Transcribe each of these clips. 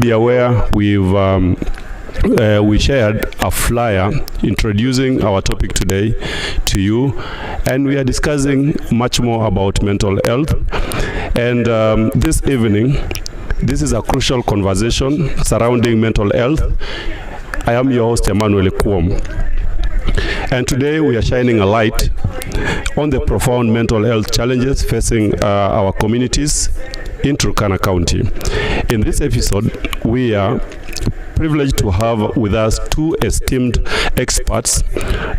Be aware we shared a flyer introducing our topic today to you, and we are discussing much more about mental health. And this evening, this is a crucial conversation surrounding mental health. I am your host, Emmanuel Kuom, and today we are shining a light on the profound mental health challenges facing our communities in Turkana County. In this episode, we are privileged to have with us two esteemed experts,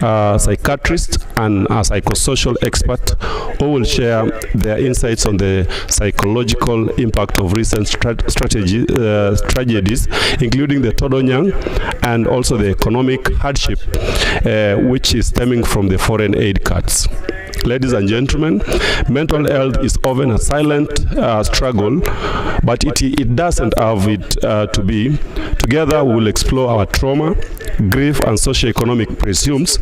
a psychiatrist and a psychosocial expert, who will share their insights on the psychological impact of recent tragedies, including the Todonyang and also the economic hardship which is stemming from the foreign aid cuts. Ladies and gentlemen, mental health is often a silent struggle, but it doesn't have it to be. Together, we will explore our trauma, grief, and socio-economic presumes,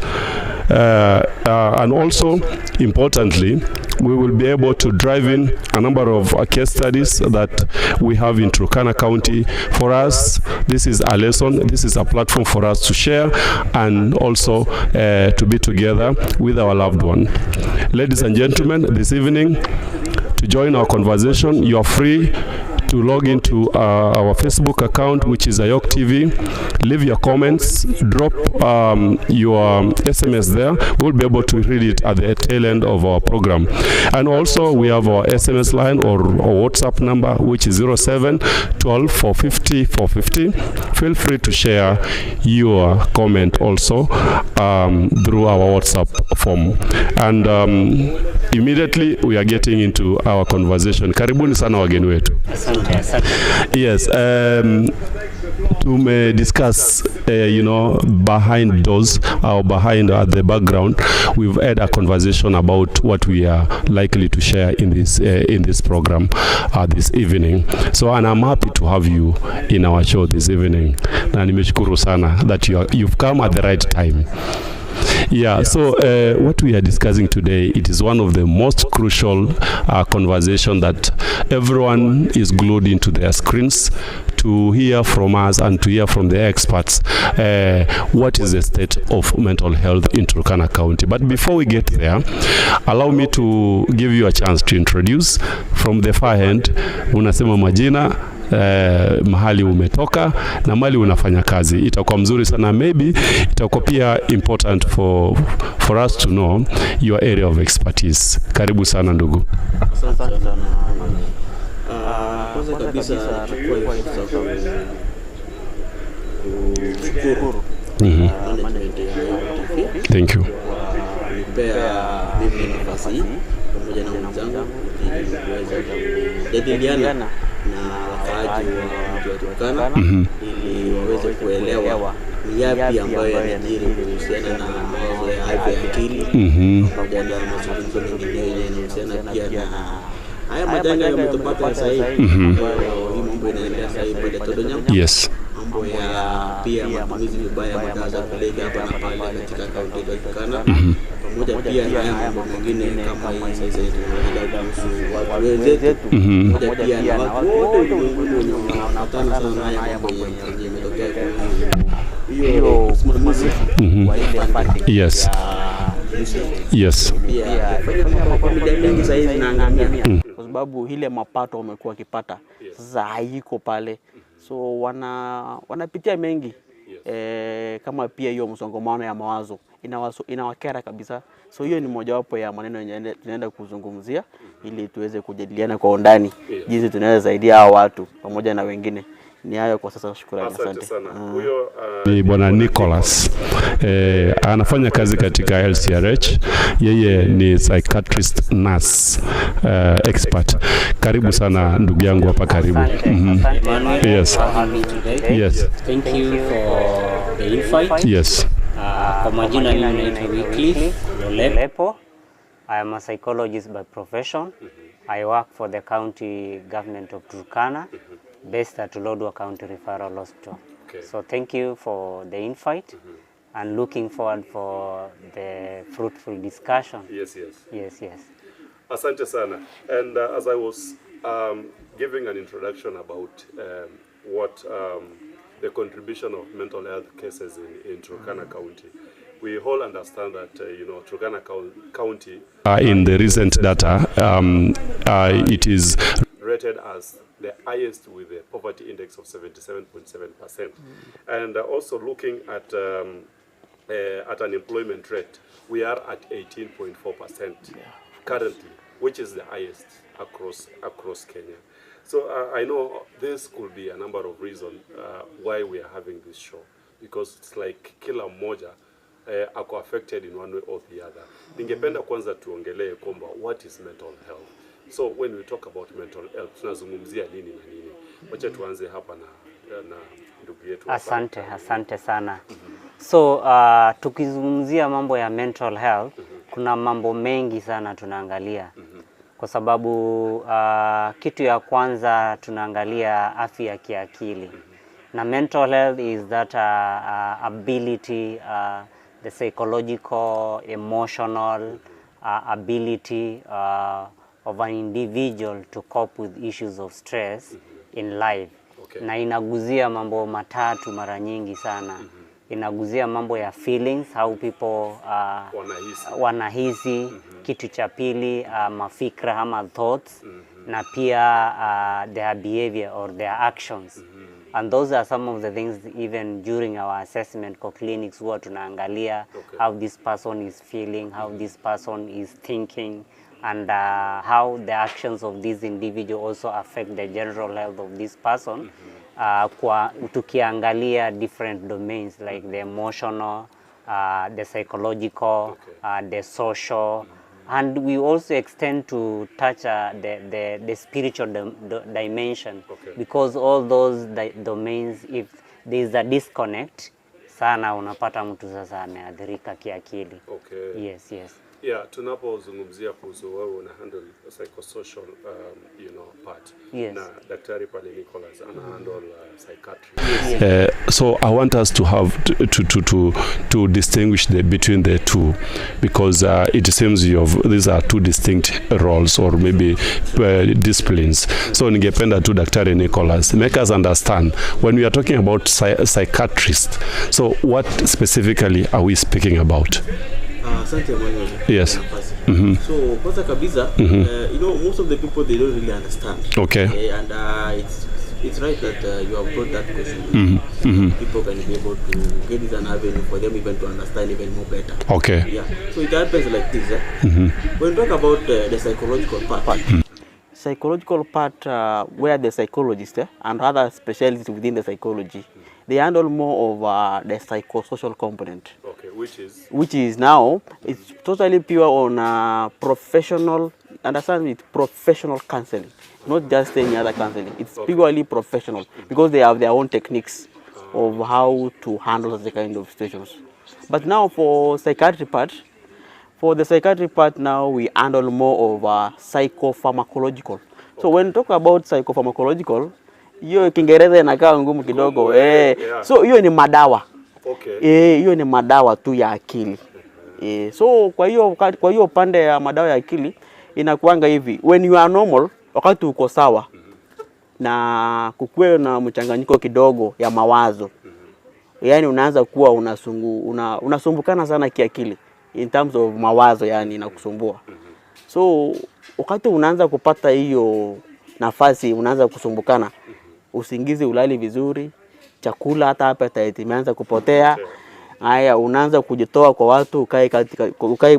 and also, importantly, we will be able to drive in a number of case studies that we have in Turkana County. For us, this is a lesson, this is a platform for us to share and also to be together with our loved one. Ladies and gentlemen, this evening, to join our conversation, you are free to log into our Facebook account, which is Ayok TV. Leave your comments, drop your SMS there. We'll be able to read it at the tail end of our program. And also, we have our SMS line or WhatsApp number, which is 07 12 450 450. Feel free to share your comment also through our WhatsApp form. And immediately, we are getting into our conversation. Karibuni sana wageni wetu. Yes, to discuss, behind doors or behind the background, we've had a conversation about what we are likely to share in this program this evening. So, and I'm happy to have you in our show this evening. Na nimeshukuru sana that you've come at the right time. Yeah, so what we are discussing today, it is one of the most crucial conversation that everyone is glued into their screens to hear from us and to hear from the experts what is the state of mental health in Turkana County. But before we get there, allow me to give you a chance to introduce from the far end. Unasema majina, mahali umetoka na mahali unafanya kazi. Itakuwa mzuri sana, maybe itakuwa pia important for us to know your area of expertise. Karibu sana ndugu. Asante sana. Kwanza kabisa tukua kushukuru management ya Thank you. Nipea mimi nafasi pamoja na wenzangu ili tuweze kujadiliana na wakaaji wa Turkana ili waweze kuelewa ni yapi ambayo yanajiri kuhusiana na mawazo ya afya ya akili pamoja na mazungumzo mengine yanayohusiana pia na haya majanga yametupata sasa hivi. Hii mambo inaendelea sasa hivi pale Todonyang. Yes. Mambo ya pia matumizi vibaya ya madawa za kulevya hapa na pale katika kaunti ya Turkana. Pamoja pia na haya mambo mengine kama hii sasa tunaenda kuhusu watu wenzetu. Pamoja pia na watu wote ulimwenguni wanakutana sana na haya mambo yenye yametokea hiyo usimamizi wa ile funding. Yes. Yes. Familia nyingi sasa hivi zinaangamia kwa sababu ile mapato wamekuwa wakipata sasa haiko pale, so wanapitia mengi kama pia hiyo msongamano ya mawazo inawakera kabisa. So hiyo ni mojawapo ya maneno yenye tunaenda kuzungumzia ili tuweze kujadiliana kwa undani jinsi tunaweza saidia hao watu pamoja na wengine. Ni hayo kwa sasa, shukrani, asante. Huyo ni Bwana Nicholas. Anafanya kazi katika LCRH. Yeye ni psychiatrist nurse expert. Karibu sana ndugu yangu hapa, karibu. Yes. Yes. Thank you for the invite. Yes. Kwa majina mimi naitwa Wycliffe Lolepo. I am a psychologist by profession. I work for the county government of Turkana, based at Lodwar County Referral Hospital. Okay. So thank you for the invite and looking forward for the fruitful discussion. Yes. Asante sana. And as I was giving an introduction about what the contribution of mental health cases in Turkana County. We all understand that, Turkana County, in the recent data, it is rated as the highest with a poverty index of 77.7%. And also looking at an employment rate, we are at 18.4% currently, which is the highest across Kenya. So I know this could be a number of reasons why we are having this show, because it's like kila mmoja ako affected in one way or the other. Ningependa kwanza tuongelee kwamba what is mental health. So when we talk about mental health, tunazungumzia nini na nini? Wacha tuanze hapa na ndugu yetu. Asante sana. So tukizungumzia mambo ya mental health, kuna mambo mengi sana tunaangalia. Kwa sababu kitu ya kwanza tunaangalia afya ya kiakili. Na mental health is that ability, the psychological, emotional ability of an individual to cope with issues of stress in life. Okay. Na inaguzia mambo matatu mara nyingi sana. Inaguzia mambo ya feelings, how people wanahisi. Kitu cha pili mafikra ama thoughts, na pia their behavior or their actions. And those are some of the things even during our assessment clinics huwa tunaangalia how this person is feeling, how this person is thinking, and how the actions of this individual also affect the general health of this person. Kwa tukiangalia different domains like the emotional, the psychological, the social, and we also extend to touch the spiritual dimension, because all those domains, if there is a disconnect sana, unapata mtu sasa ameathirika kiakili. Yes. Yeah, tunapozungumzia kuhusu wewe una handle psychosocial part. Yes. Na daktari pale Nicholas ana handle psychiatry. So I want us to have to distinguish between the two, because it seems these are two distinct roles or maybe disciplines. So ningependa tu daktari Nicholas make us understand when we are talking about psychiatrist. So what specifically are we speaking about? Yes. So kwanza kabisa, most of the people, they don't really understand. Okay. And it's right that you have brought that question. People can be able to get this an avenue for them even to understand even more better. Okay. Yeah. So it happens like this. When we talk about the psychological part. Psychological part, where the psychologists and other specialists within the psychology, they handle more of the psychosocial component. Okay, which is now, it's totally pure on professional, understand it, professional counseling, not just any other counseling. It's purely professional, because they have their own techniques of how to handle such kind of situations. But now for psychiatry part, now we handle more of psychopharmacological. So when we talk about psychopharmacological, hiyo Kiingereza inakaa ngumu kidogo. So hiyo ni madawa. Okay. Hiyo ni madawa tu ya akili. So kwa hiyo pande ya madawa ya akili inakuanga hivi, when you are normal, wakati uko sawa na kukue na mchanganyiko kidogo ya mawazo, yani unaanza kuwa unasumbukana sana kiakili in terms of mawazo, yani inakusumbua. So wakati unaanza kupata hiyo nafasi, unaanza kusumbukana, usingizi ulali vizuri, chakula hata appetite imeanza kupotea. Haya, unaanza kujitoa kwa watu,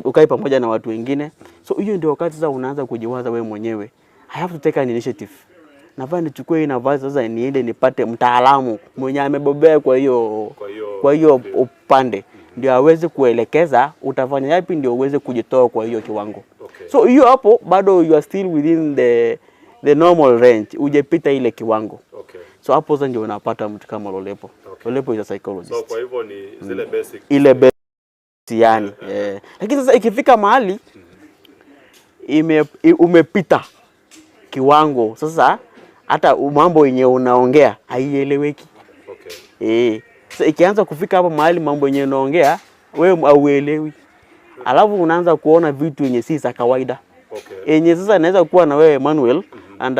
ukae pamoja na watu wengine. So hiyo ndio wakati sasa unaanza kujiwaza wewe mwenyewe, I have to take an initiative. Nafaa nichukue hii nafasi sasa, niende nipate mtaalamu mwenye amebobea kwa hiyo upande, ndio aweze kuelekeza utafanya yapi ndio uweze kujitoa kwa hiyo kiwango. So hiyo hapo bado you are still within the normal range, ujepita ile kiwango. So hapo sasa ndio unapata mtu kama Lolepo. Lolepo is a psychologist. So kwa hivyo ni zile basic. Ile basic yani. Lakini sasa ikifika mahali umepita kiwango, sasa hata mambo yenye unaongea haieleweki. Sasa ikianza kufika hapo mahali mambo yenye unaongea wewe hauelewi. Alafu unaanza kuona vitu yenye si za kawaida. Yenye sasa naweza kuwa na wewe Emmanuel, and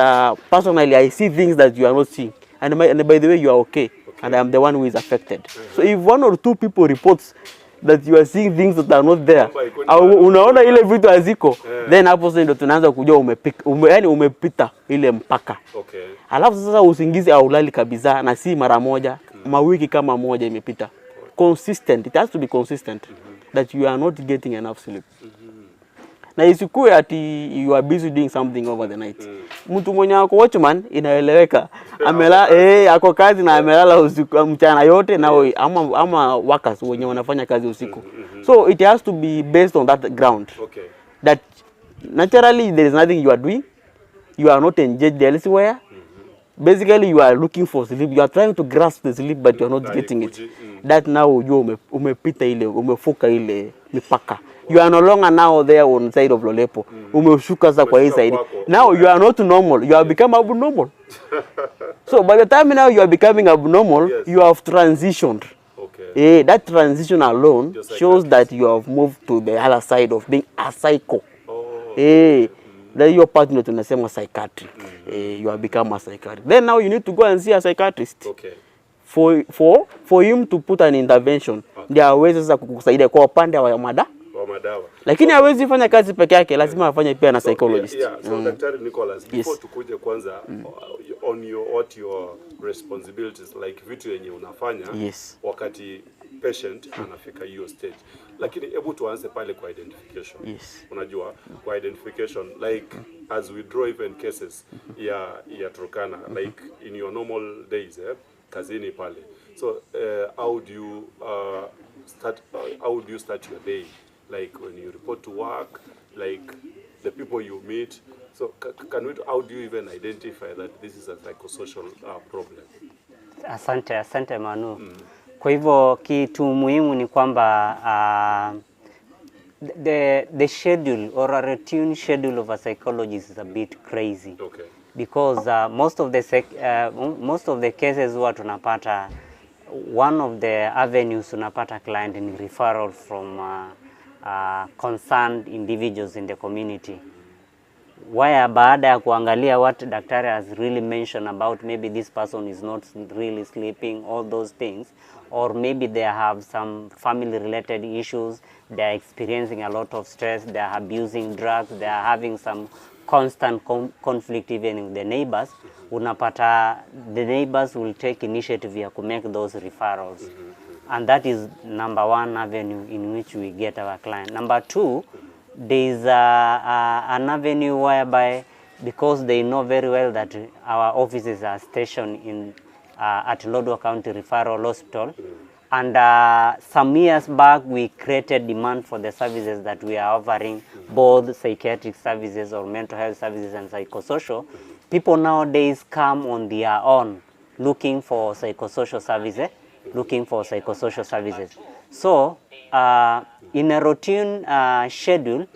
personally I see things that you are not seeing. and by the way you are okay, and I am the one who is affected. So if one or two people reports that you are seeing things that are not there, unaona ile vitu haziko, then hapo sasa ndio tunaanza kujua yani umepita ile mpaka. Alafu sasa usingizi haulali kabisa, na si mara moja, mawiki kama moja imepita. Consistent, it has to be consistent, that you are not getting enough sleep. Na isikuwe ati you are busy doing something over the night. Mtu mwenye ako watchman inaeleweka. Ako kazi na amelala usiku mchana yote, na ama workers wenye wanafanya kazi usiku. So it has to be based on that ground. That naturally there is nothing you are doing. You are not engaged elsewhere. Basically you are looking for sleep. You are trying to grasp the sleep but you are not getting it. That now you umepita ile, umefuka ile mipaka. You are no longer now there on side of Lolepo. Umeshuka sasa kwa hii side. Now you are not normal. You have become abnormal. So by the time now you are becoming abnormal, you have transitioned. That transition alone shows that you have moved to the other side of being a psycho. Then your partner tunasema psychiatric. You have become a psychiatric. Then now you need to go and see a psychiatrist. For him to put an intervention. Ndio aweze sasa kukusaidia kwa upande wa madawa. Lakini hawezi fanya kazi peke yake, lazima afanye pia na psychologist. So Daktari Nicholas, before tukuje kwanza on your responsibilities, like vitu yenye unafanya wakati patient anafika hiyo stage. Lakini hebu tuanze pale kwa identification. Unajua kwa identification, like as we draw even cases ya Turkana, like in your normal days, kazini pale. So how do you start your day? Like when you report to work, like the people you meet. So how do you even identify that this is a psychosocial problem? Asante Manu. Kwa hivyo kitu muhimu ni kwamba the schedule or a routine schedule of a psychologist is a bit crazy. Because most of the cases huwa tunapata, one of the avenues tunapata client in referral from concerned individuals in the community, where baada ya kuangalia what daktari has really mentioned about maybe this person is not really sleeping, all those things, or maybe they have some family related issues, they are experiencing a lot of stress, they are abusing drugs, they are having some constant conflict even with the neighbors, unapata the neighbors will take initiative ya to make those referrals. And that is number one avenue in which we get our client. Number two, there is an avenue whereby, because they know very well that our offices are stationed in at Lodwar County Referral Hospital, and some years back we created demand for the services that we are offering, both psychiatric services or mental health services and psychosocial. People nowadays come on their own looking for psychosocial services. So in a routine schedule,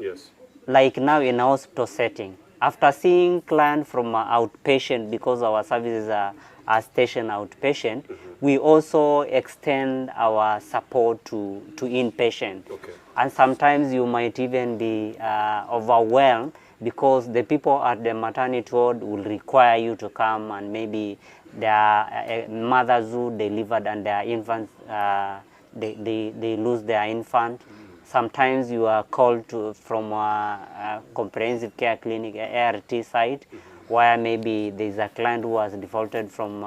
like now in a hospital setting, after seeing client from outpatient, because our services are stationed outpatient, we also extend our support to inpatient. And sometimes you might even be overwhelmed, because the people at the maternity ward will require you to come, and maybe their mothers who delivered and their infants, they lose their infant. Sometimes you are called from a comprehensive care clinic, ART site, where maybe there is a client who has defaulted from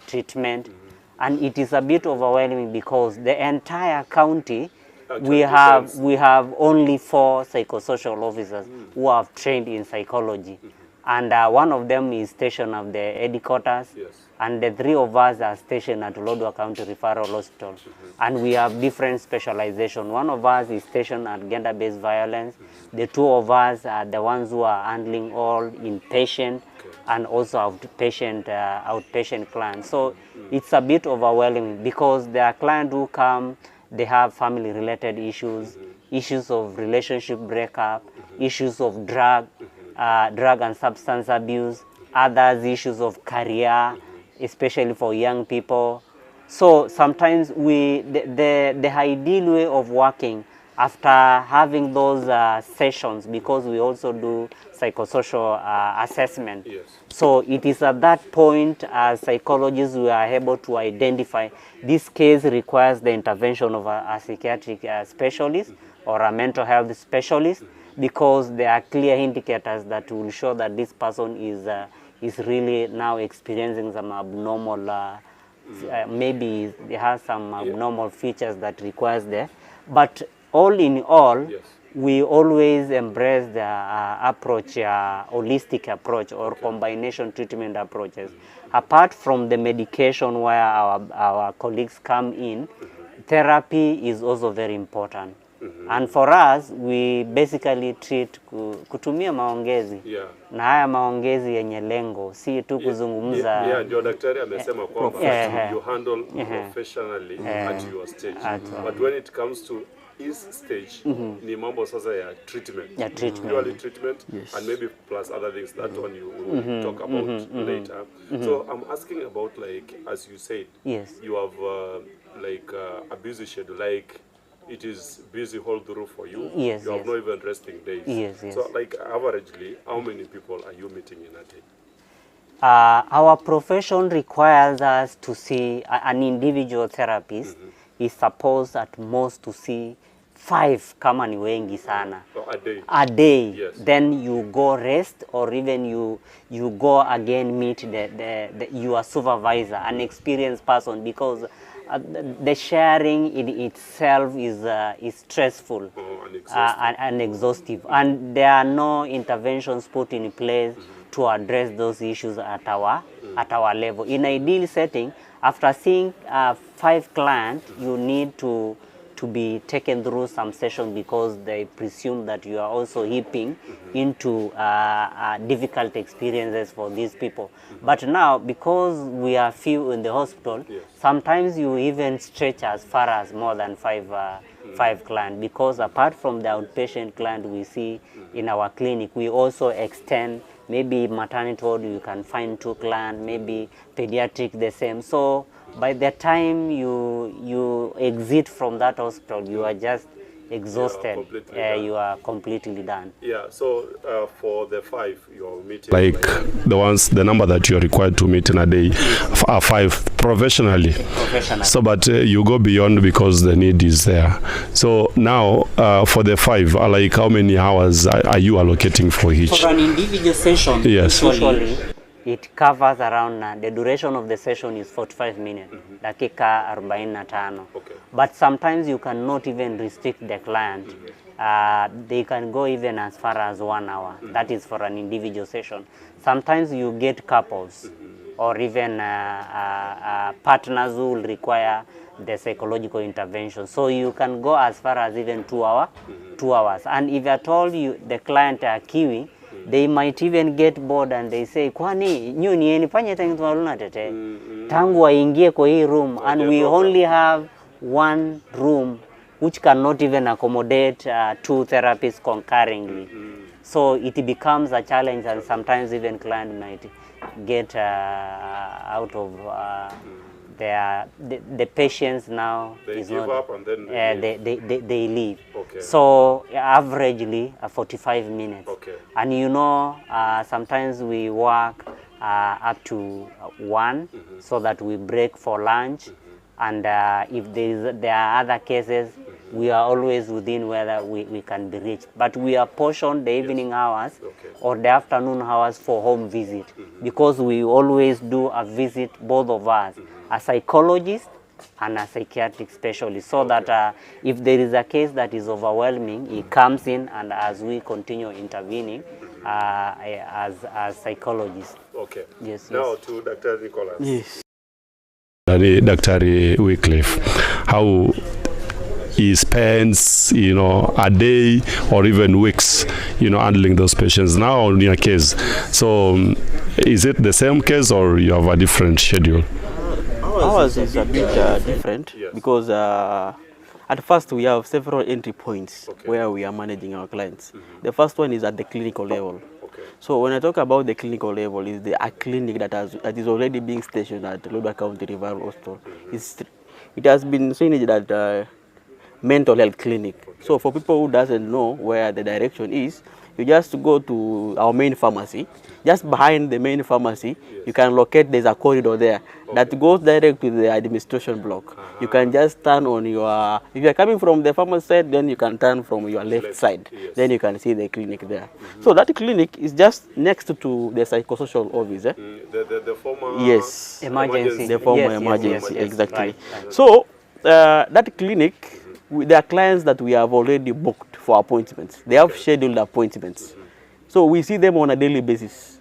treatment. And it is a bit overwhelming, because the entire county, we have only 4 psychosocial officers who have trained in psychology. And one of them is stationed at the headquarters, and the 3 of us are stationed at Lodwar County Referral Hospital. And we have different specialization. One of us is stationed at gender-based violence. The 2 of us are the ones who are handling all inpatient and also outpatient clients. So it's a bit overwhelming, because there are clients who come, they have family-related issues, issues of relationship breakup, issues of drug and substance abuse, others issues of career, especially for young people. So sometimes the ideal way of working after having those sessions, because we also do psychosocial assessment. Yes. So it is at that point, as psychologists, we are able to identify this case requires the intervention of a psychiatric specialist or a mental health specialist, because there are clear indicators that will show that this person is really now experiencing some abnormal, maybe they have some abnormal features that requires there. But all in all, Yes. we always embrace the approach, holistic approach or combination treatment approaches. Apart from the medication where our colleagues come in, therapy is also very important. And for us, we basically treat kutumia maongezi. Yeah. Na haya maongezi yenye lengo, si tu kuzungumza. Yeah, ndio daktari amesema kwamba you handle professionally at your stage. But when it comes to his stage, ni mambo sasa ya treatment. Ya treatment. Purely treatment, and maybe plus other things, that one you will talk about later. So I'm asking about, like, as you said, Yes. you have a busy schedule, like it is busy all through for you. Yes, You have yes. no even resting days. Yes, yes. So, like, averagely, how many people are you meeting in a day? Our profession requires us to see an individual therapist is supposed at most to see 5 kama ni wengi sana. So, a day? A day. Yes. Then you go rest, or even you go again meet your supervisor, an experienced person, because the sharing in itself is stressful and exhaustive, and there are no interventions put in place to address those issues at our level. In ideal setting, after seeing 5 clients, you need to be taken through some sessions, because they presume that you are also heaping into difficult experiences for these people. But now, because we are few in the hospital, sometimes you even stretch as far as more than 5 clients, because apart from the outpatient client we see in our clinic, we also extend maybe maternity ward, you can find 2 clients, maybe pediatric the same. So by the time you exit from that hospital, you are just exhausted. You are completely done. Yeah, so for the 5 you're meeting, like the number that you're required to meet in a day are 5 professionally. So, but you go beyond because the need is there. So now for the 5, like, how many hours are you allocating for each? For an individual session, yes, usually it covers around, the duration of the session is 45 minutes, dakika 45. Okay. But sometimes you cannot even restrict the client. They can go even as far as 1 hour. That is for an individual session. Sometimes you get couples or even partners who will require the psychological intervention. So you can go as far as even 2 hours. And if at all the client are kiwi, they might even get bored and they say, kwani nyuni nifanye tangu tunaluna tete tangu waingie kwa hii room, and we only have 1 room which cannot even accommodate 2 therapists concurrently. So it becomes a challenge, and sometimes even client might get out of the patients now. They is give not, up and then they leave. Okay. So averagely 45 minutes. Okay. And you know, sometimes we work up to 1, so that we break for lunch. And if there are other cases, we are always within whether we can be reached. But we apportion the evening hours or the afternoon hours for home visit, because we always do a visit, both of us, a psychologist and a psychiatric specialist, so that if there is a case that is overwhelming, he comes in, and as we continue intervening as psychologists. Okay. Yes. Now to Dr. Nicholas. Yes. Dr. Wycliffe, how he spends, a day or even weeks, handling those patients. Now on your case, so is it the same case or you have a different schedule? Ours is a bit different, because at first we have several entry points where we are managing our clients. The first one is at the clinical level. So when I talk about the clinical level, is a clinic that is already being stationed at Lodwar County Referral Hospital. It has been seen that mental health clinic. So for people who doesn't know where the direction is, you just go to our main pharmacy. Just behind the main pharmacy, you can locate, there's a corridor there that goes direct to the administration block. You can just turn on your, if you're coming from the pharmacy side, then you can turn from your left side. Then you can see the clinic there. So that clinic is just next to the psychosocial office. The former Emergency. The former Yes, emergency, yes. exactly. Right. So that clinic, there are clients that we have already booked for appointments. They have scheduled appointments. So we see them on a daily basis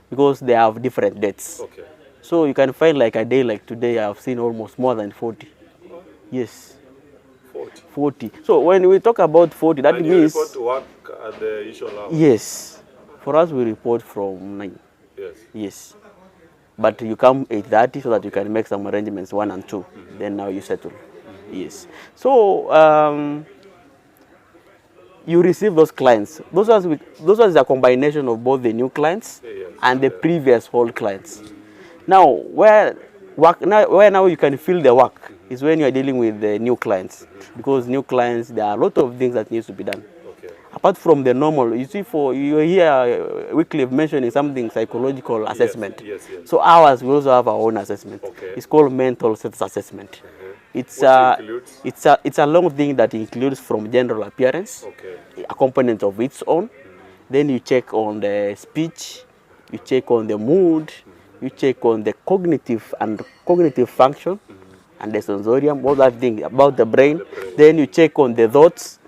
because they have different dates. Okay. So you can find like a day like today, I have seen almost more than 40. Yes. 40. So when we talk about 40, that And means... you report to work at the usual hours? Yes. For us, we report from 9. Yes. Yes. But you come 8:30 so that you can make some arrangements 1 and 2. Then now you settle. Yes. So you receive those clients. Those ones are a combination of both the new clients and the previous old clients. Now where now you can feel the work is when you are dealing with the new clients, because new clients, there are a lot of things that needs to be done. Apart from the normal, you see, for you hear Wycliffe mentioning something psychological assessment. Yes. So ours, we also have our own assessment. Okay. It's called mental status assessment. It's includes? it's a long thing that includes from general appearance, a component of its own. Then you check on the speech, you check on the mood, you check on the cognitive function, and the sensorium, all that thing about the brain. Then you check on the thoughts.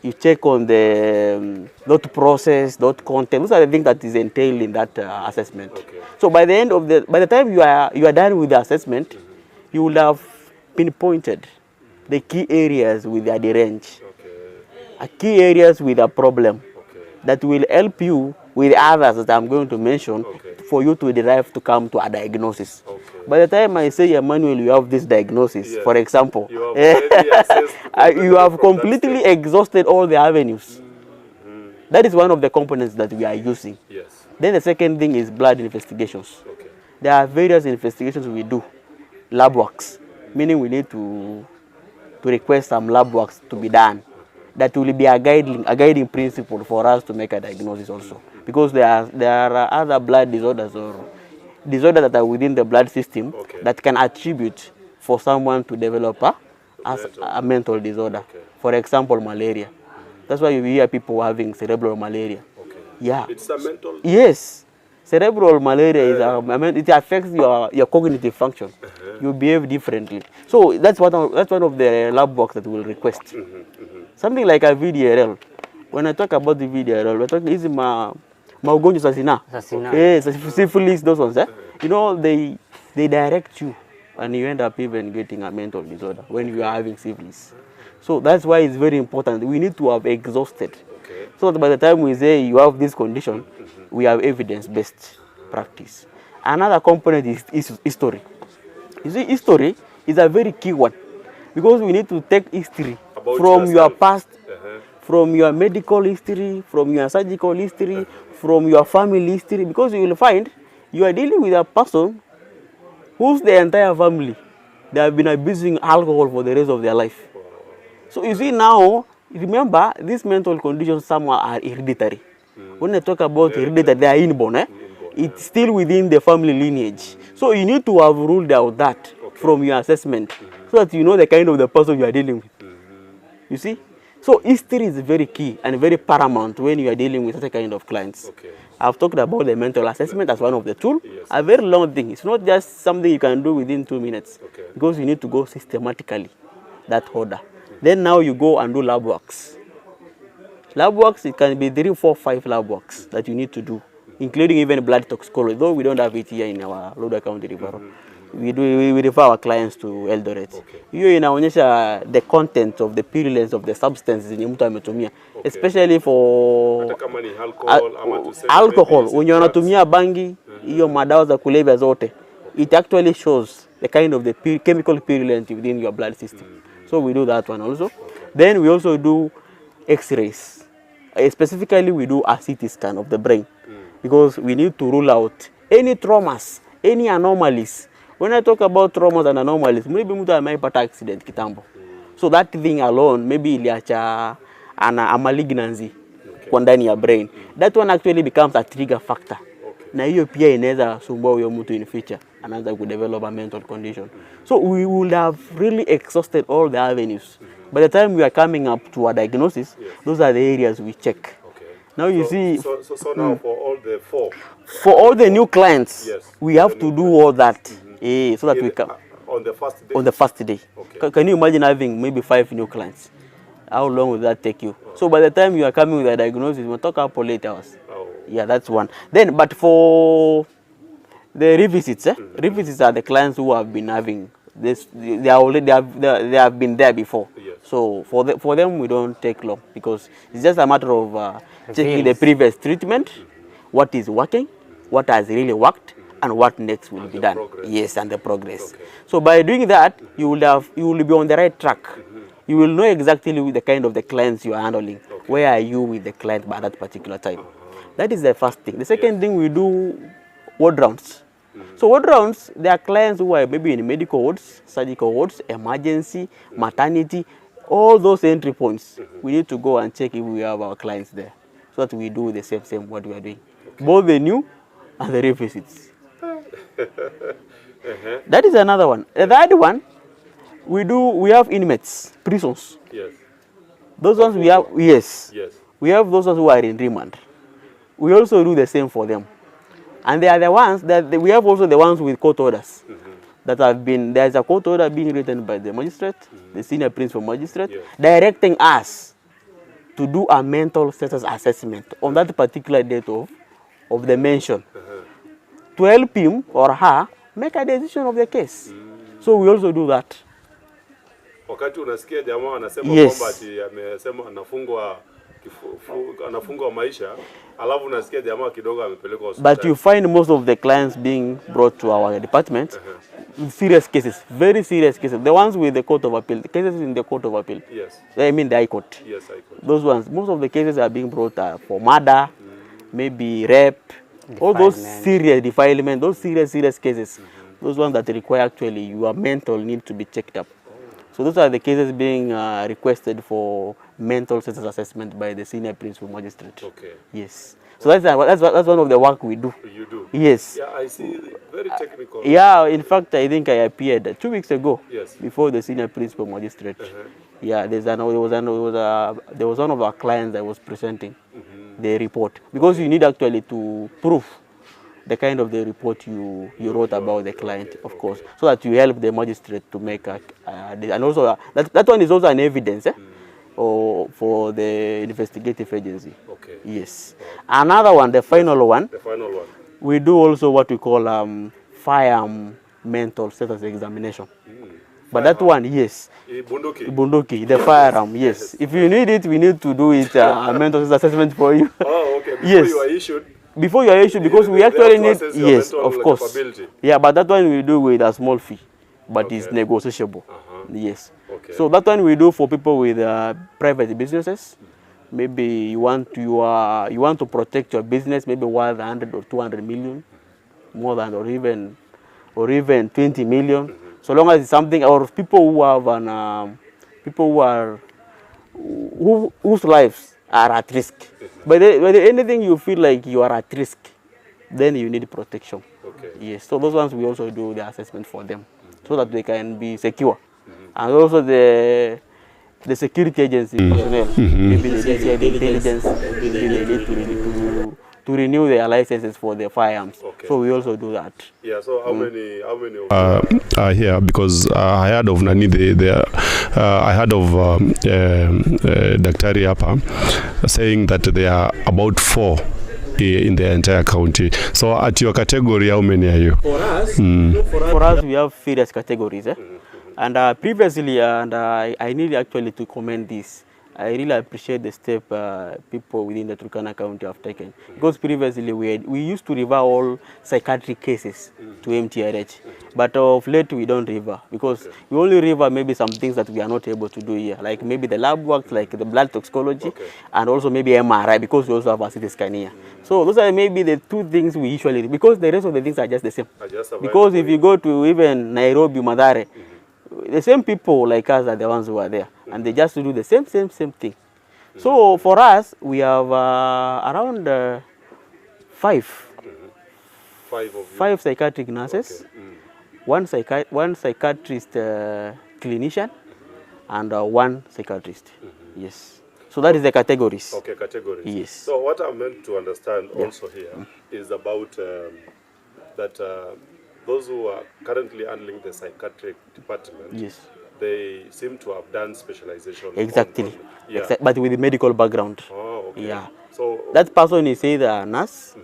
You check on the thought process, thought content. Those are the things that is entailed in that assessment. So by the time you are done with the assessment, you will have pinpointed the key areas with the range, key areas with a problem that will help you with others that I'm going to mention for you to come to a diagnosis. By the time I say, Emmanuel, you have this diagnosis, for example, You have already assessed you have completely exhausted all the avenues. That is one of the components that we are using. Yes. Then the second thing is blood investigations. There are various investigations we do. Lab works, meaning we need to request some lab works to be done. That will be a guiding principle for us to make a diagnosis also. Because there are other blood disorders or disorders that are within the blood system that can attribute for someone to develop a mental disorder. For example, malaria. That's why you hear people having cerebral malaria. Yeah. It's a mental... Yes. Cerebral malaria is it affects your cognitive function. You behave differently. So that's one of the lab works that we'll request. Something like a VDRL. When I talk about the VDRL, we're talking is maugonjwa sasina. Yes, syphilis, those ones. You know, they direct you, and you end up even getting a mental disorder when you are having syphilis. So that's why it's very important. We need to have exhausted. So that by the time we say you have this condition, we have evidence-based practice. Another component is history. You see, history is a very key one, because we need to take history About from yourself. your past, from your medical history, from your surgical history, from your family history, because you will find you are dealing with a person whose the entire family, they have been abusing alcohol for the rest of their life. So you see now, remember, these mental conditions some are hereditary. When I talk about hereditary, they are inborn. It's still within the family lineage. So you need to have ruled out that from your assessment, so that you know the kind of the person you are dealing with. You see? So history is very key and very paramount when you are dealing with such a kind of clients. I've talked about the mental assessment as one of the tools. A very long thing. It's not just something you can do within 2 minutes, because you need to go systematically, that order. Then now you go and do lab works. Lab works, it can be 3, 4, 5 lab works that you need to do, including even blood toxicology, though we don't have it here in our Lodwar County referral. We refer our clients to Eldoret. Hiyo inaonyesha the content of the purulence of the substances yenye mtu ametumia, especially for alcohol. When you anatumia bangi, hiyo madawa za kulevya zote, it actually shows the kind of the chemical purulence within your blood system. So we do that one also. Then we also do X-rays. Specifically, we do a CT scan of the brain, because we need to rule out any traumas, any anomalies. When I talk about traumas and anomalies, maybe mtu amepata accident kitambo. So that thing alone maybe iliacha a malignancy kwa ndani ya brain. That one actually becomes a trigger factor. Na hiyo pia inaweza sumbua huyo mtu in future, anaanza kudevelop a mental condition. So we would have really exhausted all the avenues. By the time we are coming up to a diagnosis, those are the areas we check. Now you see, so now for all the new clients, Yes. we have to do all that, so that we can on the first day. on the first day. Okay. Can you imagine having maybe 5 new clients? How long will that take you? So by the time you are coming with a diagnosis, we'll talk about 8 hours. Oh. Yeah, that's one. Then, but for the revisits, revisits are the clients who have been having this. They are already they have been there before. Yes. So for them we don't take long, because it's just a matter of checking the Reveals. previous treatment, what is working, what has really worked, and what next will be the done. progress. Yes, and the progress. Okay. So by doing that, you will be on the right track. You will know exactly the kind of the clients you are handling. Where are you with the client by that particular time? That is the first thing. The second thing, we do ward rounds. So ward rounds, there are clients who are maybe in medical wards, surgical wards, emergency, maternity, all those entry points. We need to go and check if we have our clients there, so that we do the same what we are doing. Both the new and the revisits. That is another one. The third one, we have inmates, prisons. Yes. Those ones we have, yes. Yes. We have those ones who are in remand. We also do the same for them. And they are the ones that we have also the ones with court orders that have been, there's a court order being written by the magistrate, the senior principal magistrate, Yes. directing us to do a mental status assessment on that particular date of the mention, to help him or her make a decision of the case. So we also do that. Wakati unasikia jamaa anasema Yes. kwamba ati amesema anafungwa maisha, alafu unasikia jamaa kidogo amepelekwa hospitali. But you find most of the clients being brought to our department, serious cases, very serious cases. The ones with the Court of Appeal, the cases in the Court of Appeal. Yes. I mean the High Court. Yes, I could. Those ones, most of the cases are being brought for murder, maybe rape, all those Defilement. serious defilement, those serious cases. Those ones that require actually your mental need to be checked up. So those are the cases being requested for mental status assessment by the senior principal magistrate. Okay. Yes. So that's one of the work we do. You do. Yes. Yeah, I see. Very technical. Yeah, in fact, I think I appeared 2 weeks ago. Yes. Before the senior principal magistrate. Yeah, there was one of our clients that was presenting the report, because you need actually to prove the kind of the report you wrote about the client, of course, so that you help the magistrate to make and also that one is also an evidence or for the investigative agency. Okay. Yes. Another one, the final one, The final one. we do also what we call firearm mental status examination. But that one, yes, Bunduki. bunduki, the firearm, yes. If you need it, we need to do it a mental status assessment for you. Oh, okay. Before Yes. you are issued. Before you are issued, because we They actually have to need, assess your yes, mental of course. capability. Yeah, but that one we do with a small fee, but it's Okay. negotiable. Yes. Okay. So that one we do for people with private businesses. Maybe you want to protect your business, maybe worth 100 or 200 million, more than or even 20 million. So long as it's something, or people who have whose lives are at risk. But anything you feel like you are at risk, then you need protection. Okay. Yes. So those ones we also do the assessment for them, so that they can be secure. And also the security agency personnel, maybe the DCI, the intelligence, maybe they need to renew their licenses for their firearms. Okay. So we also do that. Yeah, so how many are here? Because I heard of Nani, I heard of Daktari hapa saying that there are about 4 in the entire county. So at your category, how many are you? For us, For us, we have various categories. And previously, and I need actually to commend this. I really appreciate the step people within the Turkana County have taken. Because previously we used to refer all psychiatric cases to MTRH. But of late we don't refer, because we only refer maybe some things that we are not able to do here. Like maybe the lab work, like the blood toxicology, and also maybe MRI, because we also have a CT scan here. So those are maybe the 2 things we usually, because the rest of the things are just the same. Because if you go to even Nairobi, Mathare, the same people like us are the ones who are there, and they just do the same thing. So for us, we have around five psychiatric nurses, one psychiatrist clinician, and one psychiatrist. Yes. So that is the categories. Okay, categories. Yes. So what I'm meant to understand also here is about that those who are currently handling the psychiatric department, Yes. they seem to have done specialization. Exactly. Yeah. But with a medical background. Oh, okay. Yeah. So That person is either a nurse,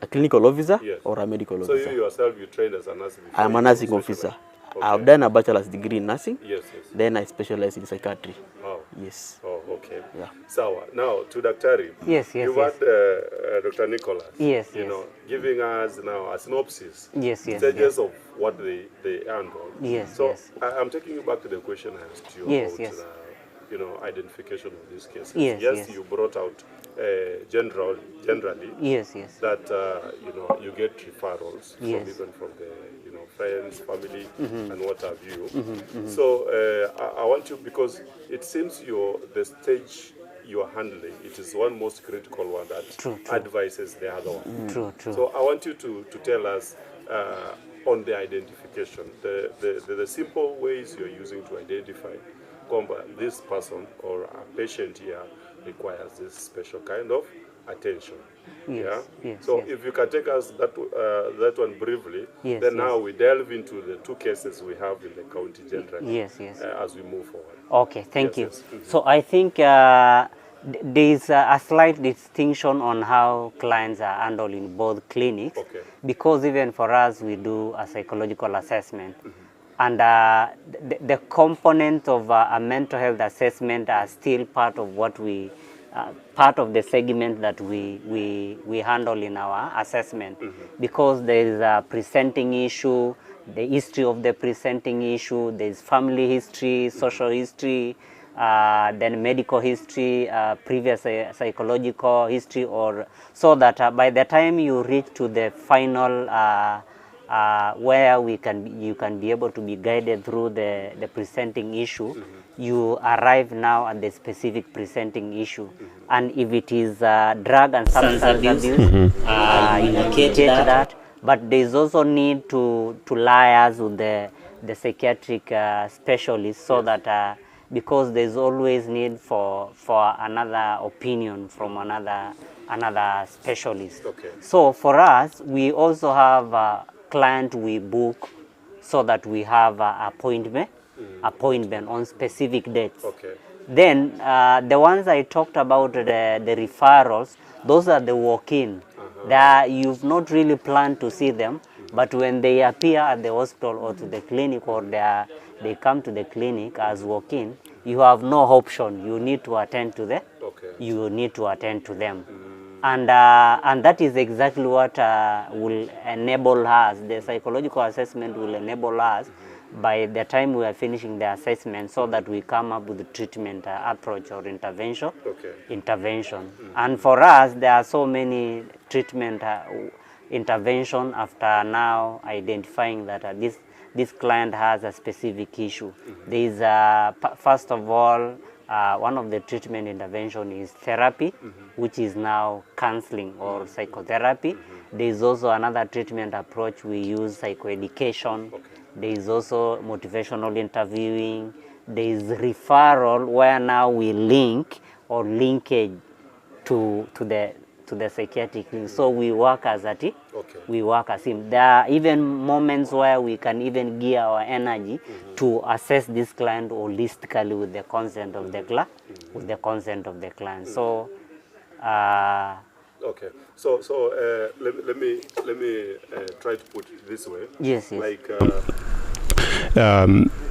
a clinical officer, Yes. or a medical so officer. you yourself, you trained as a nurse before? I'm a you nursing specialize? officer. Okay. I've done a bachelor's degree in nursing. Yes, yes. Then I specialize in psychiatry. Oh. Yes. Oh, okay. Yeah. Sawa. Now to Daktari. Yes, yes, You've yes. had Dr. Nicholas. Yes, You yes. know, giving us now a synopsis. Yes, yes, Stages yes. of what they handle. Yes, So yes. I'm taking you back to the question I asked you Yes, about, yes. you know, identification of these cases. Yes, yes. You brought out generally Yes, yes. that you know, you get referrals Yes. from even from the, you know, friends, family, and what have you. So I want you, because it seems the stage you are handling, it is one most critical one that True. advises the other one. True, true. So I want you to tell us on the identification, the simple ways you're using to identify this person or a patient here requires this special kind of attention. Yes, Yeah. yes, So yes. if you can take us that one briefly, Yes, then yes. now we delve into the two cases we have in the county generally. Yes, yes. As we move forward. Okay, thank Yes, you. yes. So I think there is a slight distinction on how clients are handled in both clinics, Okay. because even for us we do a psychological assessment, and the component of a mental health assessment are still part of what we part of the segment that we handle in our assessment, because there is a presenting issue, the history of the presenting issue, there is family history, social history, then medical history, previous psychological history, or so that by the time you reach to the final where you can be able to be guided through the presenting issue, you arrive now at the specific presenting issue. And if it is drug and substance abuse, you indicate that. But there is also need to liaise with the psychiatric specialist, so that because there is always need for another opinion from another specialist. Okay. So for us, we also have a client we book, so that we have appointment on specific dates. Okay. Then the ones I talked about, the referrals, those are the walk-in. You've not really planned to see them, but when they appear at the hospital or to the clinic, or they come to the clinic as walk-in, you have no option. You need to attend to them. Okay. You need to attend to them. And that is exactly what will enable us, the psychological assessment will enable us by the time we are finishing the assessment, so that we come up with the treatment approach or intervention. Okay. Intervention. And for us, there are so many treatment intervention after now identifying that this client has a specific issue. There is, first of all, one of the treatment intervention is therapy, which is now counseling or psychotherapy. There is also another treatment approach we use, psychoeducation. There is also motivational interviewing. There is referral, where now we link or linkage to the psychiatric clinic. So we work as a team. Okay. We work as him. There are even moments where we can even gear our energy to assess this client holistically with the consent of the client. With the consent of the client. So. Okay. So let me try to put it this way. Yes. Yes. Like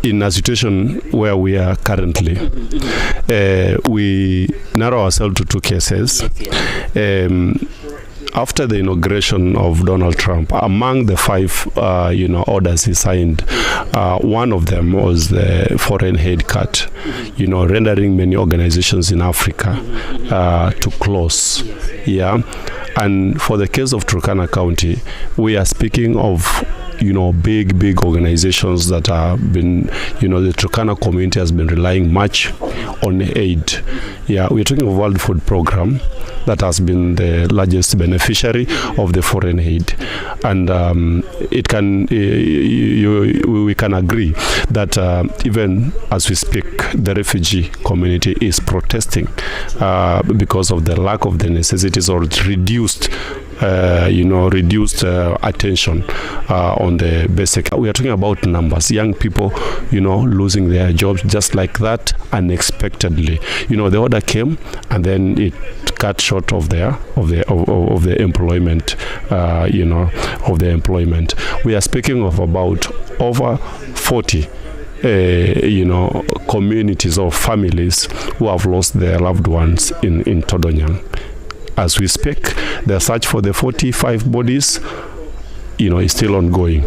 in a situation where we are currently, we narrow ourselves to two cases. After the inauguration of Donald Trump, among the 5 orders he signed, one of them was the foreign aid cut, rendering many organizations in Africa to close. Yeah. And for the case of Turkana County, we are speaking of big organizations that have been, the Turkana community has been relying much on aid. Yeah, we're talking of World Food Program that has been the largest beneficiary of the foreign aid, and we can agree that even as we speak, the refugee community is protesting because of the lack of the necessities or reduced attention on the basic. We are talking about numbers, young people, losing their jobs just like that unexpectedly. The order came and then it cut short of their employment. We are speaking of about over 40 communities or families who have lost their loved ones in Todonyang. As we speak, the search for the 45 bodies, is still ongoing.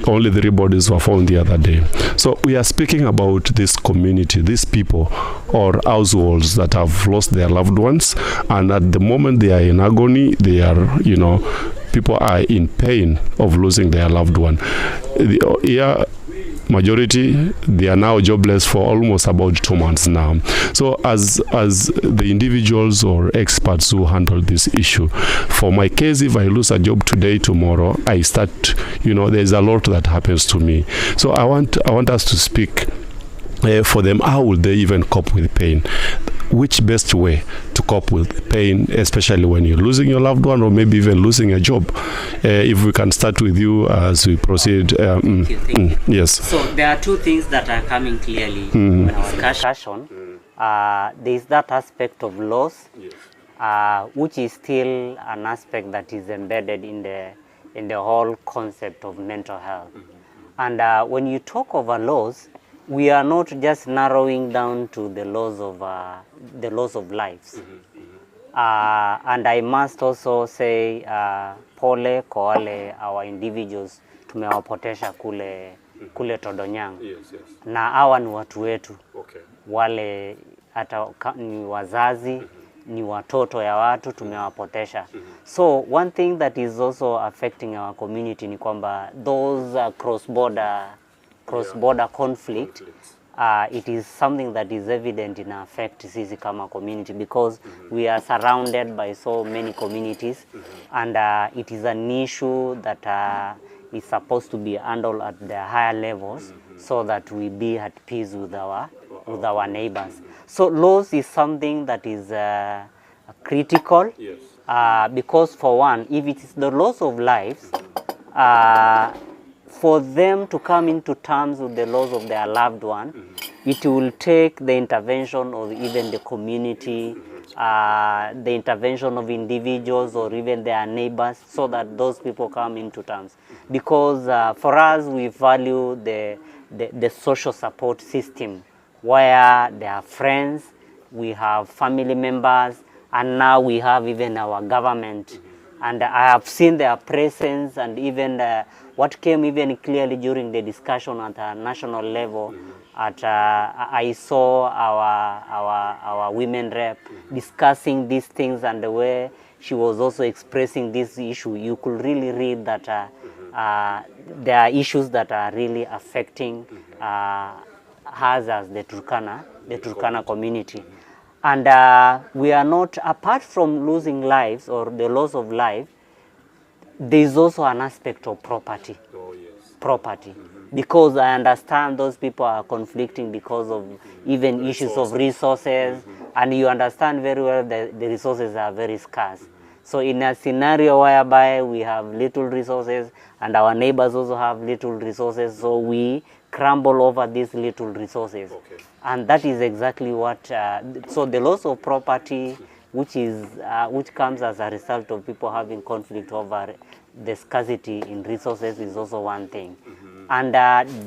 Only 3 bodies were found the other day. So we are speaking about this community, these people or households that have lost their loved ones, and at the moment they are in agony. They are, people are in pain of losing their loved one. Majority, they are now jobless for almost about 2 months now. So as the individuals or experts who handle this issue, for my case, if I lose a job today, tomorrow I start, there's a lot that happens to me. So I want us to speak for them. How will they even cope with pain? Which best way to cope with pain, especially when you're losing your loved one or maybe even losing a job? If we can start with you as we proceed. Thank you. Yes. So there are 2 things that are coming clearly in our discussion. There is that aspect of loss, which is still an aspect that is embedded in the whole concept of mental health. And when you talk of a loss, we are not just narrowing down to the loss of lives. And I must also say pole kwa wale our individuals tumewapotesha kule Todonyang. Yes. Na hawa ni watu wetu. Okay. Wale hata ni wazazi, ni watoto ya watu tumewapotesha. So one thing that is also affecting our community ni kwamba those cross-border conflict, it is something that is evident in affect sisi kama community, because we are surrounded by so many communities, and it is an issue that is supposed to be handled at the higher levels, so that we be at peace with our neighbors. So loss is something that is critical, because for one, if it is the loss of lives, for them to come into terms with the loss of their loved one, it will take the intervention of even the community, the intervention of individuals or even their neighbors, so that those people come into terms. Because for us, we value the social support system, where there are friends, we have family members, and now we have even our government. And I have seen their presence, and even what came even clearly during the discussion at a national level. I saw our women rep discussing these things, and the way she was also expressing this issue, you could really read that there are issues that are really affecting us as the Turkana community. And we are not, apart from losing lives or the loss of life, there is also an aspect of property. Property. Because I understand those people are conflicting because of even issues of resources, and you understand very well that the resources are very scarce. So in a scenario whereby we have little resources and our neighbors also have little resources, so we crumble over these little resources. And that is exactly what, so the loss of property, which comes as a result of people having conflict over the scarcity in resources, is also one thing. And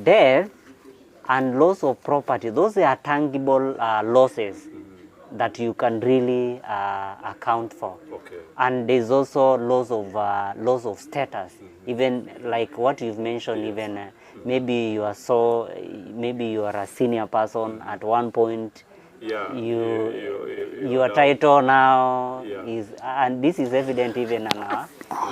death and loss of property, those are tangible losses that you can really account for. And there's also loss of status, even like what you've mentioned, even maybe you are a senior person at one point, Yeah. Your title now Yeah. is, and this is evident even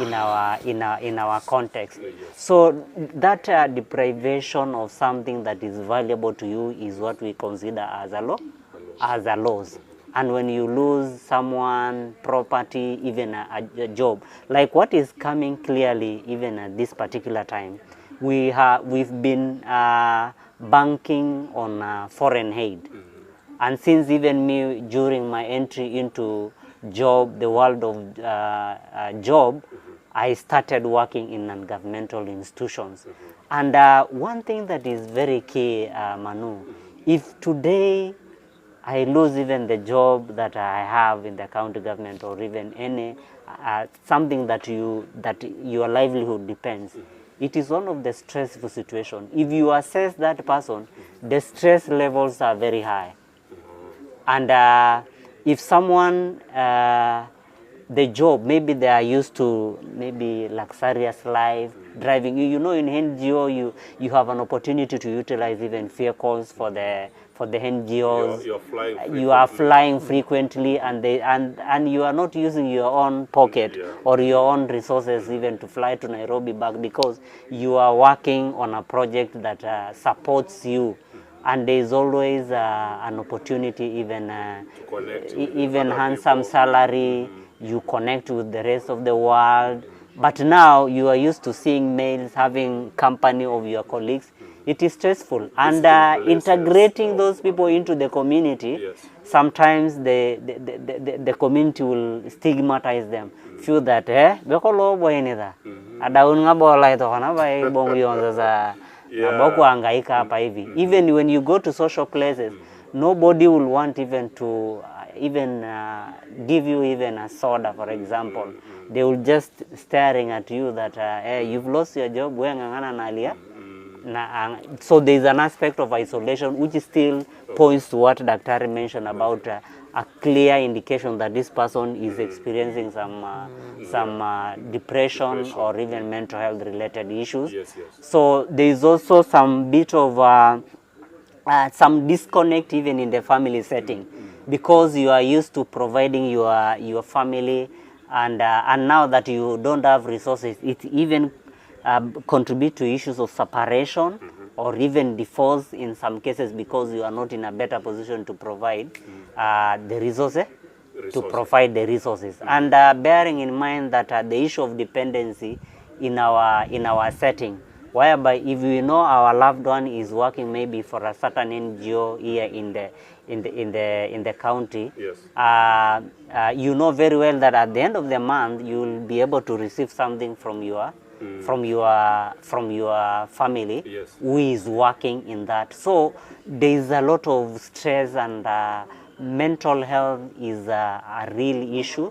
in our context. So that deprivation of something that is valuable to you is what we consider as a loss. And when you lose someone, property, even a job, like what is coming clearly even at this particular time, we've been banking on foreign aid. And since even me, during my entry into the world of job, I started working in non-governmental institutions. And one thing that is very key, Manu, if today I lose even the job that I have in the county government, or even any something that your livelihood depends, it is one of the stressful situations. If you assess that person, the stress levels are very high. And if someone, the job, maybe they are used to maybe luxurious life, driving. You know, in NGO, you have an opportunity to utilize even vehicles for the NGOs. You're flying frequently. You are flying frequently, and you are not using your own pocket or your own resources even to fly to Nairobi back, because you are working on a project that supports you. And there is always an opportunity, even handsome salary. You connect with the rest of the world. But now you are used to seeing males having company of your colleagues. It is stressful. And integrating those people into the community, sometimes the community will stigmatize them. Feel that, bekolo boy nida. Adaun nga bola ito kana ba ibong yon sa even when you go to social places, nobody will want even to give you even a soda, for example. They will just staring at you that hey, you've lost your job. So there is an aspect of isolation which still points to what Dr. mentioned about a clear indication that this person is experiencing some depression or even mental health related issues. So there is also some bit of some disconnect even in the family setting, because you are used to providing your family, and now that you don't have resources, it even contribute to issues of separation or even divorce in some cases, because you are not in a better position to provide the resources. To provide the resources. And bearing in mind that the issue of dependency in our setting, whereby if we know our loved one is working maybe for a certain NGO here in the county, you know very well that at the end of the month you will be able to receive something from your family who is working in that. So there is a lot of stress, and mental health is a real issue,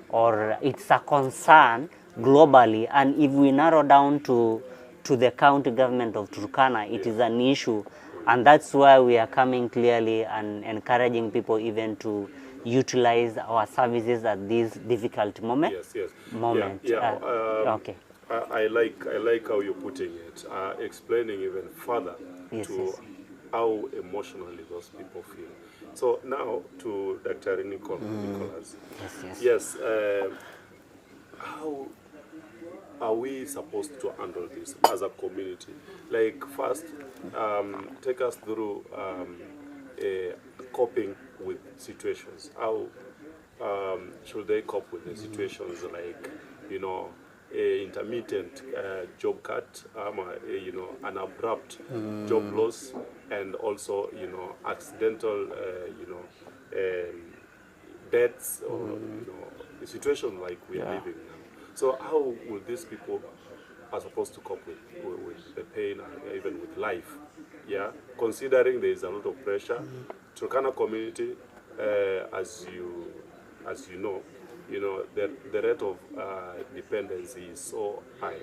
or it's a concern globally. And if we narrow down to the county government of Turkana, it is an issue, and that's why we are coming clearly and encouraging people even to utilize our services at this difficult moment. Okay. I like how you're putting it, explaining even further how emotionally those people feel. So now to Dr. Nicholas. Yes. How are we supposed to handle this as a community? Like, first, take us through coping with situations. How should they cope with the situations like, you know, intermittent job cut, an abrupt job loss, and also, you know, accidental, deaths, or, you know, a situation like we are living now. So how will these people are supposed to cope with the pain and even with life? Yeah, considering there is a lot of pressure. Turkana community, as you know, the rate of dependency is so high.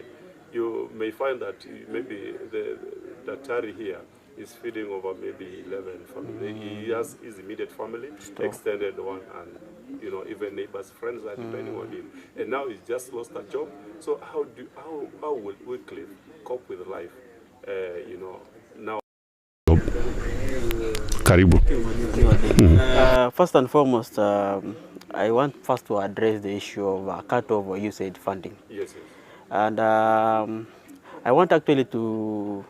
You may find that maybe the Daktari here is feeding over maybe 11 family. He has his immediate family, extended one, and, you know, even neighbors, friends are depending on him. And now he's just lost a job. So how will Wycliffe cope with life? Now. Karibu. First and foremost, I want first to address the issue of cut-off or USAID funding. Yes. And I want actually to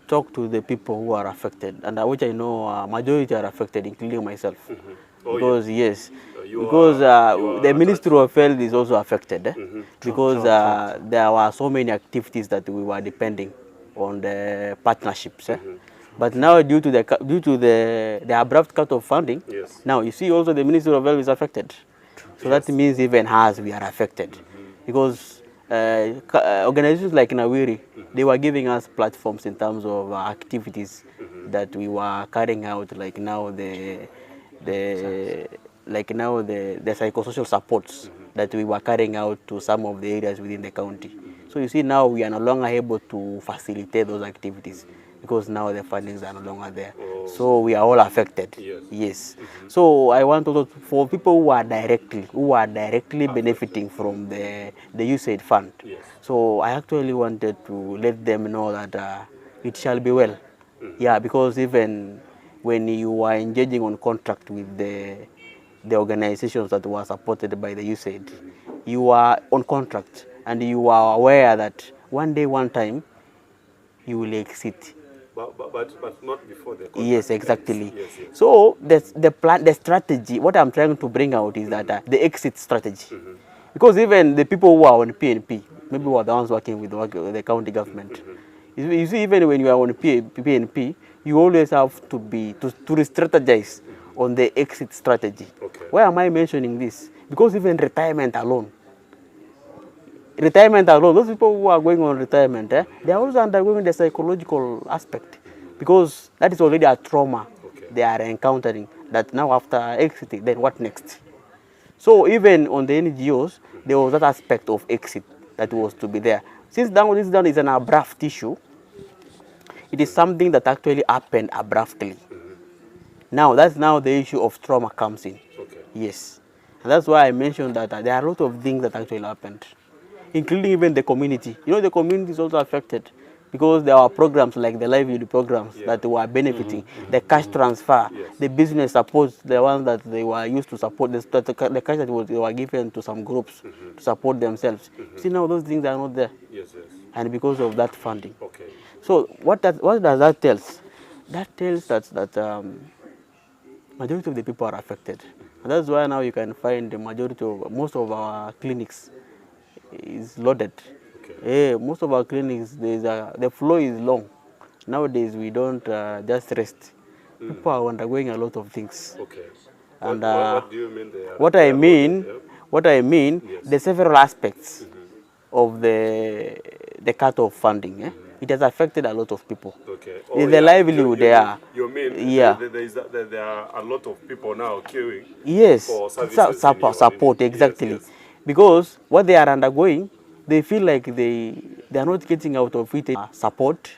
talk to the people who are affected, and which I know majority are affected, including myself. Because yes, because the Ministry of Health is also affected, because there were so many activities that we were depending on the partnerships. But now due to the abrupt cut of funding, now you see also the Ministry of Health is affected. So that means even us, we are affected. Because organizations like Nawiri, they were giving us platforms in terms of activities that we were carrying out, like now the psychosocial supports that we were carrying out to some of the areas within the county. So you see now we are no longer able to facilitate those activities because now the fundings are no longer there. So we are all affected. Yes. So I want also for people who are directly benefiting from the USAID fund. So I actually wanted to let them know that it shall be well. Yeah, because even when you are engaging on contract with the organizations that were supported by the USAID, you are on contract and you are aware that one day, one time, you will exit. But not before the contract. Yes, exactly. So the strategy, what I'm trying to bring out is that the exit strategy. Because even the people who are on PNP, maybe who are the ones working with the county government, you see even when you are on PNP, you always have to re-strategize on the exit strategy. Why am I mentioning this? Because even retirement alone, those people who are going on retirement, they are also undergoing the psychological aspect, because that is already a trauma they are encountering, that now after exiting, then what next? So even on the NGOs, there was that aspect of exit that was to be there. Since this down is an abrupt issue, it is something that actually happened abruptly. Now that's now the issue of trauma comes in. Yes. And that's why I mentioned that there are a lot of things that actually happened, including even the community. You know, the community is also affected because there are programs like the livelihood programs that were benefiting, the cash transfer, the business support, the ones that they were used to support, the cash that they were given to some groups to support themselves. See, now those things are not there. And because of that funding. So what does that tell? That tells that majority of the people are affected. And that's why now you can find the majority of most of our clinics is loaded. Most of our clinics, the flow is long. Nowadays we don't just rest. People are undergoing a lot of things. And what do you mean? What I mean, the several aspects of the cut-off funding. It has affected a lot of people. The livelihood there. You mean there are a lot of people now queuing? Yes, for services support, exactly. Because what they are undergoing, they feel like they are not getting out of it support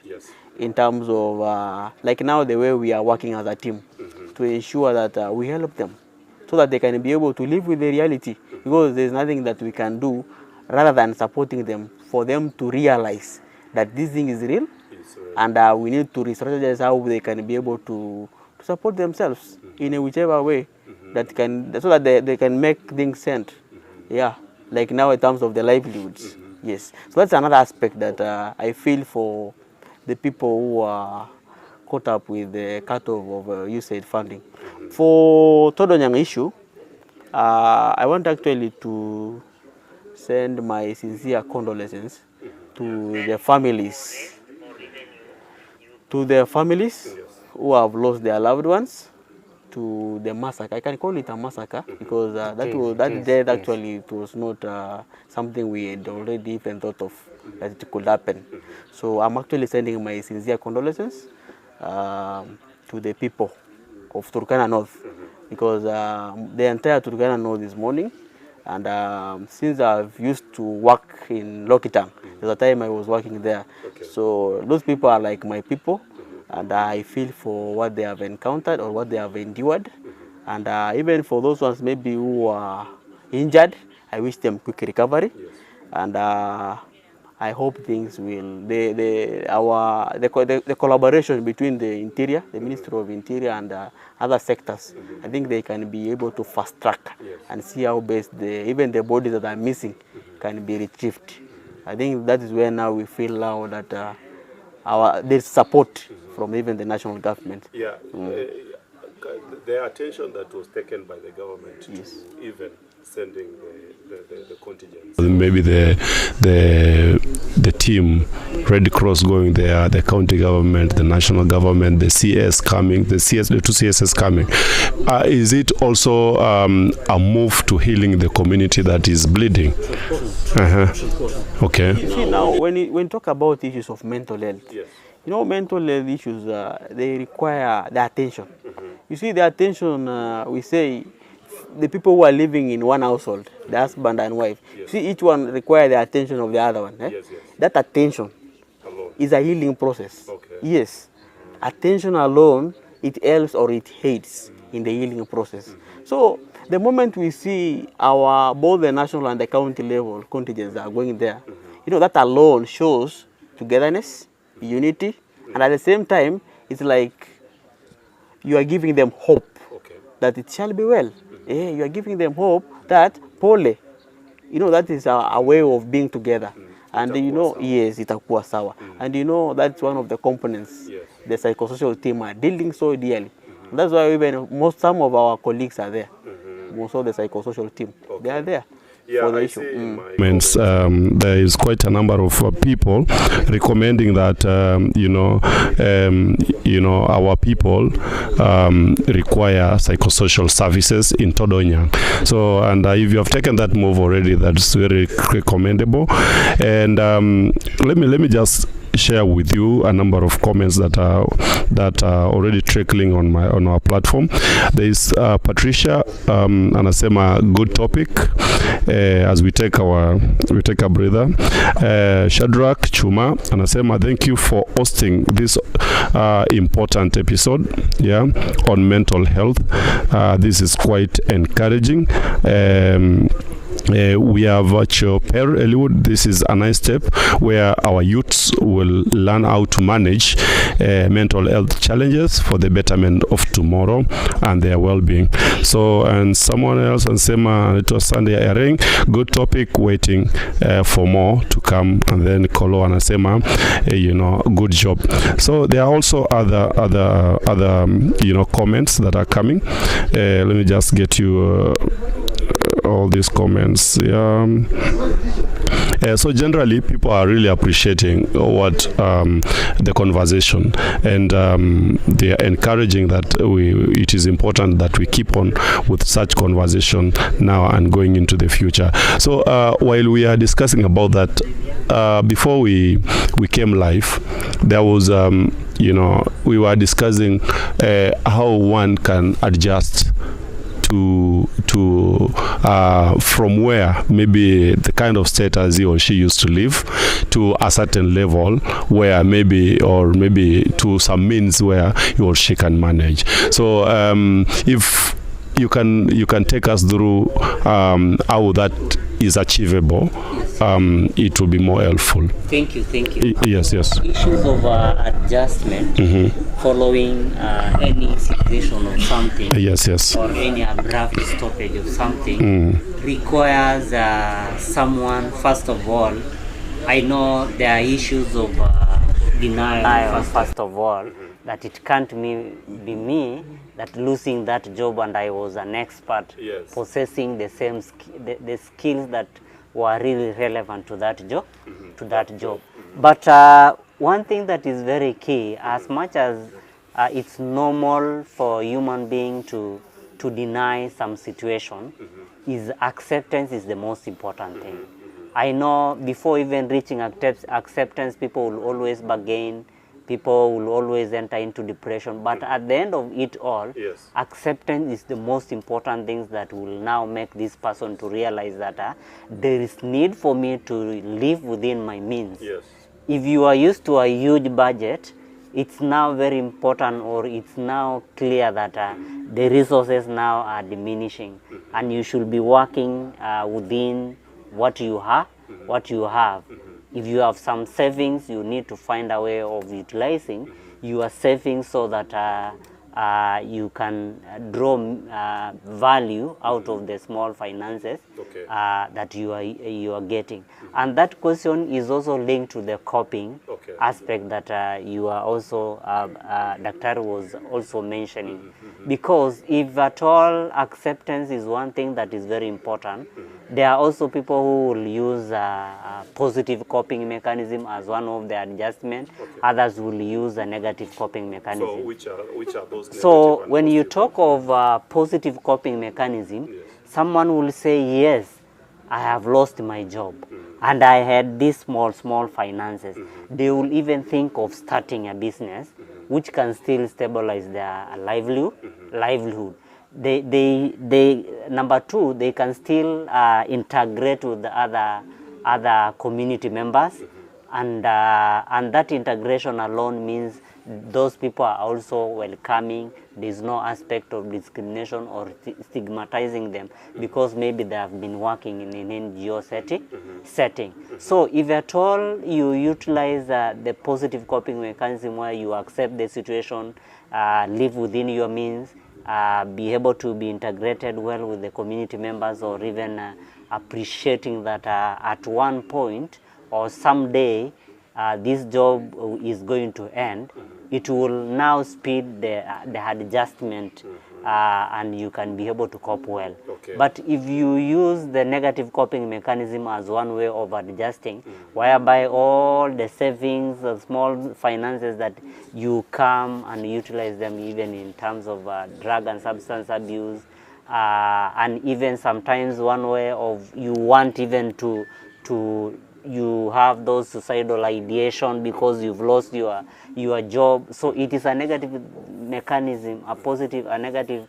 in terms of like now the way we are working as a team to ensure that we help them so that they can be able to live with the reality, because there's nothing that we can do rather than supporting them for them to realize that this thing is real, and we need to re-strategize how they can be able to support themselves in a whichever way that can, so that they can make things sense. Like now in terms of the livelihoods. Yes, so that's another aspect that I feel for the people who are caught up with the cut-off of USAID funding. For Todonyang issue, I want actually to send my sincere condolences to the families, who have lost their loved ones to the massacre. I can call it a massacre because that death actually it was not something we had already even thought of that it could happen. So I'm actually sending my sincere condolences to the people of Turkana North, because the entire Turkana North is mourning. And since I've used to work in Lokitang, there's a time I was working there. So those people are like my people, and I feel for what they have encountered or what they have endured. And even for those ones maybe who are injured, I wish them quick recovery. And I hope things will, the collaboration between the Interior, the Ministry of Interior and other sectors, I think they can be able to fast track and see how best even the bodies that are missing can be retrieved. I think that is where now we feel now that there's support from even the national government. Yeah, the attention that was taken by the government to even sending the contingents. Maybe the team, Red Cross going there, the county government, the national government, the CS coming, the two CSs coming. Is it also a move to healing the community that is bleeding? Okay. You see now, when you talk about issues of mental health, you know, mental health issues, they require the attention. You see, the attention, we say, the people who are living in one household, the husband and wife, see, each one requires the attention of the other one. That attention is a healing process. Yes. Attention alone, it helps or it aids in the healing process. So, the moment we see both the national and the county level contingents are going there, you know, that alone shows togetherness, unity, and at the same time, it's like you are giving them hope that it shall be well. You are giving them hope that pole, you know, that is a way of being together. And you know, itakuwa sawa. And you know, that's one of the components the psychosocial team are dealing so dearly. That's why even some of our colleagues are there. Most of the psychosocial team, they are there. For the issue. There is quite a number of people recommending that our people require psychosocial services in Todonyang. So, and if you have taken that move already, that's very commendable. And let me just share with you a number of comments that are already trickling on our platform. There is Patricia anasema good topic as we take a breather. Shadrach Chuma anasema thank you for hosting this important episode on mental health. This is quite encouraging. We have Per Eliud. This is a nice step where our youths will learn how to manage mental health challenges for the betterment of tomorrow and their well-being. So, and someone else, Ansema, it was Sunday airing, good topic, waiting for more to come. And then Kolo Anasema, good job. So there are also other comments that are coming. Let me just get you all these comments. So generally, people are really appreciating what the conversation, and they are encouraging that it is important that we keep on with such conversation now and going into the future. So while we are discussing about that, before we came live, there was we were discussing how one can adjust to from where maybe the kind of status he or she used to live to a certain level where maybe to some means where he or she can manage. So if you can take us through how that is achievable, it will be more helpful. Thank you. Yes. Issues of adjustment following any situation of something, yes, or any abrupt stoppage of something requires someone. First of all, I know there are issues of denial. First of all, that it can't be me that losing that job and I was an expert possessing the same the skills that were really relevant to that job. But one thing that is very key, as much as it's normal for human being to deny some situation, is acceptance is the most important thing. I know before even reaching acceptance, people will always bargain, people will always enter into depression, but at the end of it all, acceptance is the most important thing that will now make this person to realize that there is need for me to live within my means. If you are used to a huge budget, it's now very important, or it's now clear that the resources now are diminishing, and you should be working within what you have, If you have some savings, you need to find a way of utilizing your savings so that you can draw value out of the small finances that you are getting. And that question is also linked to the coping aspect that you are also, Dr. was also mentioning. Because if at all acceptance is one thing that is very important, there are also people who will use positive coping mechanism as one of the adjustment. Others will use a negative coping mechanism. So which are those? So when you talk of positive coping mechanism, someone will say, yes, I have lost my job and I had these small finances. They will even think of starting a business which can still stabilize their livelihood. They number two, they can still integrate with the other community members, and that integration alone means those people are also welcoming. There is no aspect of discrimination or stigmatizing them because maybe they have been working in an NGO setting. So if at all you utilize the positive coping mechanism where you accept the situation, live within your means, be able to be integrated well with the community members, or even appreciating that at one point or someday this job is going to end, it will now speed the adjustment and you can be able to cope well. But if you use the negative coping mechanism as one way of adjusting, whereby all the savings, the small finances that you come and utilize them even in terms of drug and substance abuse, and even sometimes one way of you want even to you have those suicidal ideation because you've lost your job. So it is a negative mechanism, a negative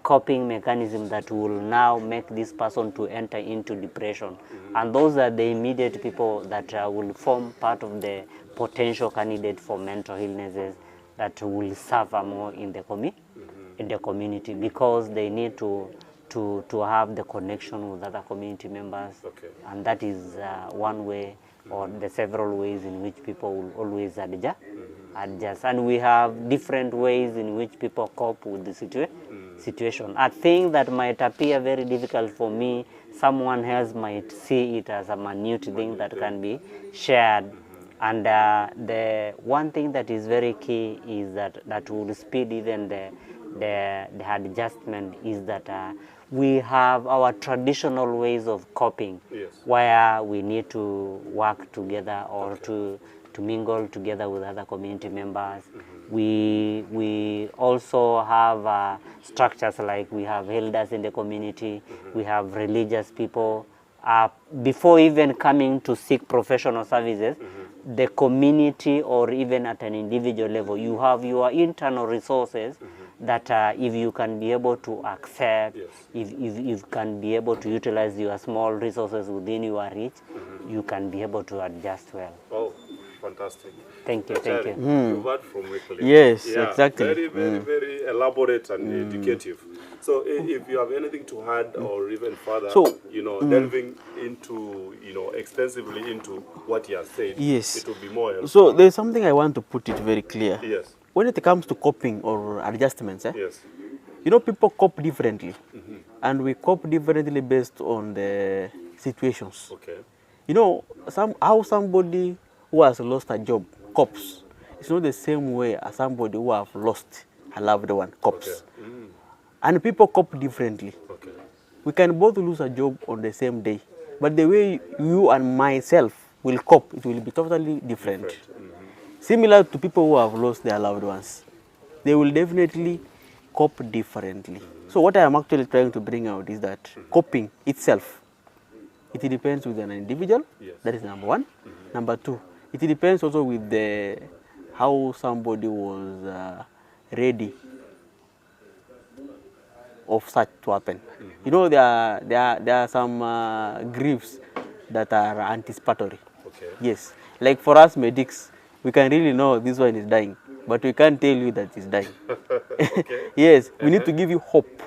coping mechanism that will now make this person to enter into depression. And those are the immediate people that will form part of the potential candidate for mental illnesses that will suffer more in the community because they need to have the connection with other community members, and that is one way or the several ways in which people will always adjust. And we have different ways in which people cope with the situation. A thing that might appear very difficult for me, someone else might see it as a minute thing that can be shared. And the one thing that is very key is that will speed even the adjustment is that we have our traditional ways of coping, where we need to work together or to mingle together with other community members. We also have structures like we have elders in the community, we have religious people. Before even coming to seek professional services, the community or even at an individual level, you have your internal resources that if you can be able to accept, if you can be able to utilize your small resources within your reach, you can be able to adjust well. Oh, fantastic. Thank you, thank you. You've heard from Wycliffe. Yes, exactly. Very elaborate and educative. So if you have anything to add or even further, delving into, extensively into what he has said, it will be more helpful. So there's something I want to put it very clear. Yes. When it comes to coping or adjustments, Yes. People cope differently, and we cope differently based on the situations. Okay. How somebody who has lost a job copes, it's not the same way as somebody who have lost a loved one copes. And people cope differently. Okay. We can both lose a job on the same day, but the way you and myself will cope, it will be totally different. Similar to people who have lost their loved ones, they will definitely cope differently. So what I am actually trying to bring out is that coping itself, it depends with an individual. That is number one. Number two, it depends also with how somebody was ready of such to happen. There are some griefs that are anticipatory. Okay. Yes, like for us medics, we can really know this one is dying, but we can't tell you that he's dying. Yes, we need to give you hope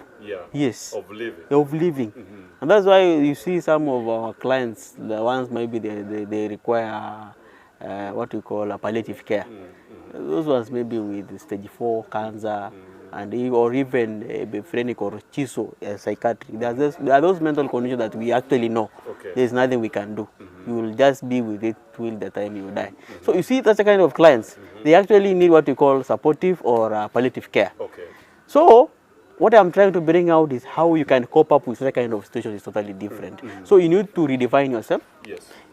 Yes. Of living. Of living. And that's why you see some of our clients, the ones maybe they require what we call a palliative care. Those ones maybe with stage 4 cancer, and or even bephrenic or schizo, psychiatric. There are those mental conditions that we actually know. There's nothing we can do. You will just be with it till the time you die. So you see, that's the kind of clients. They actually need what we call supportive or palliative care. So what I'm trying to bring out is how you can cope up with that kind of situation is totally different. So you need to redefine yourself.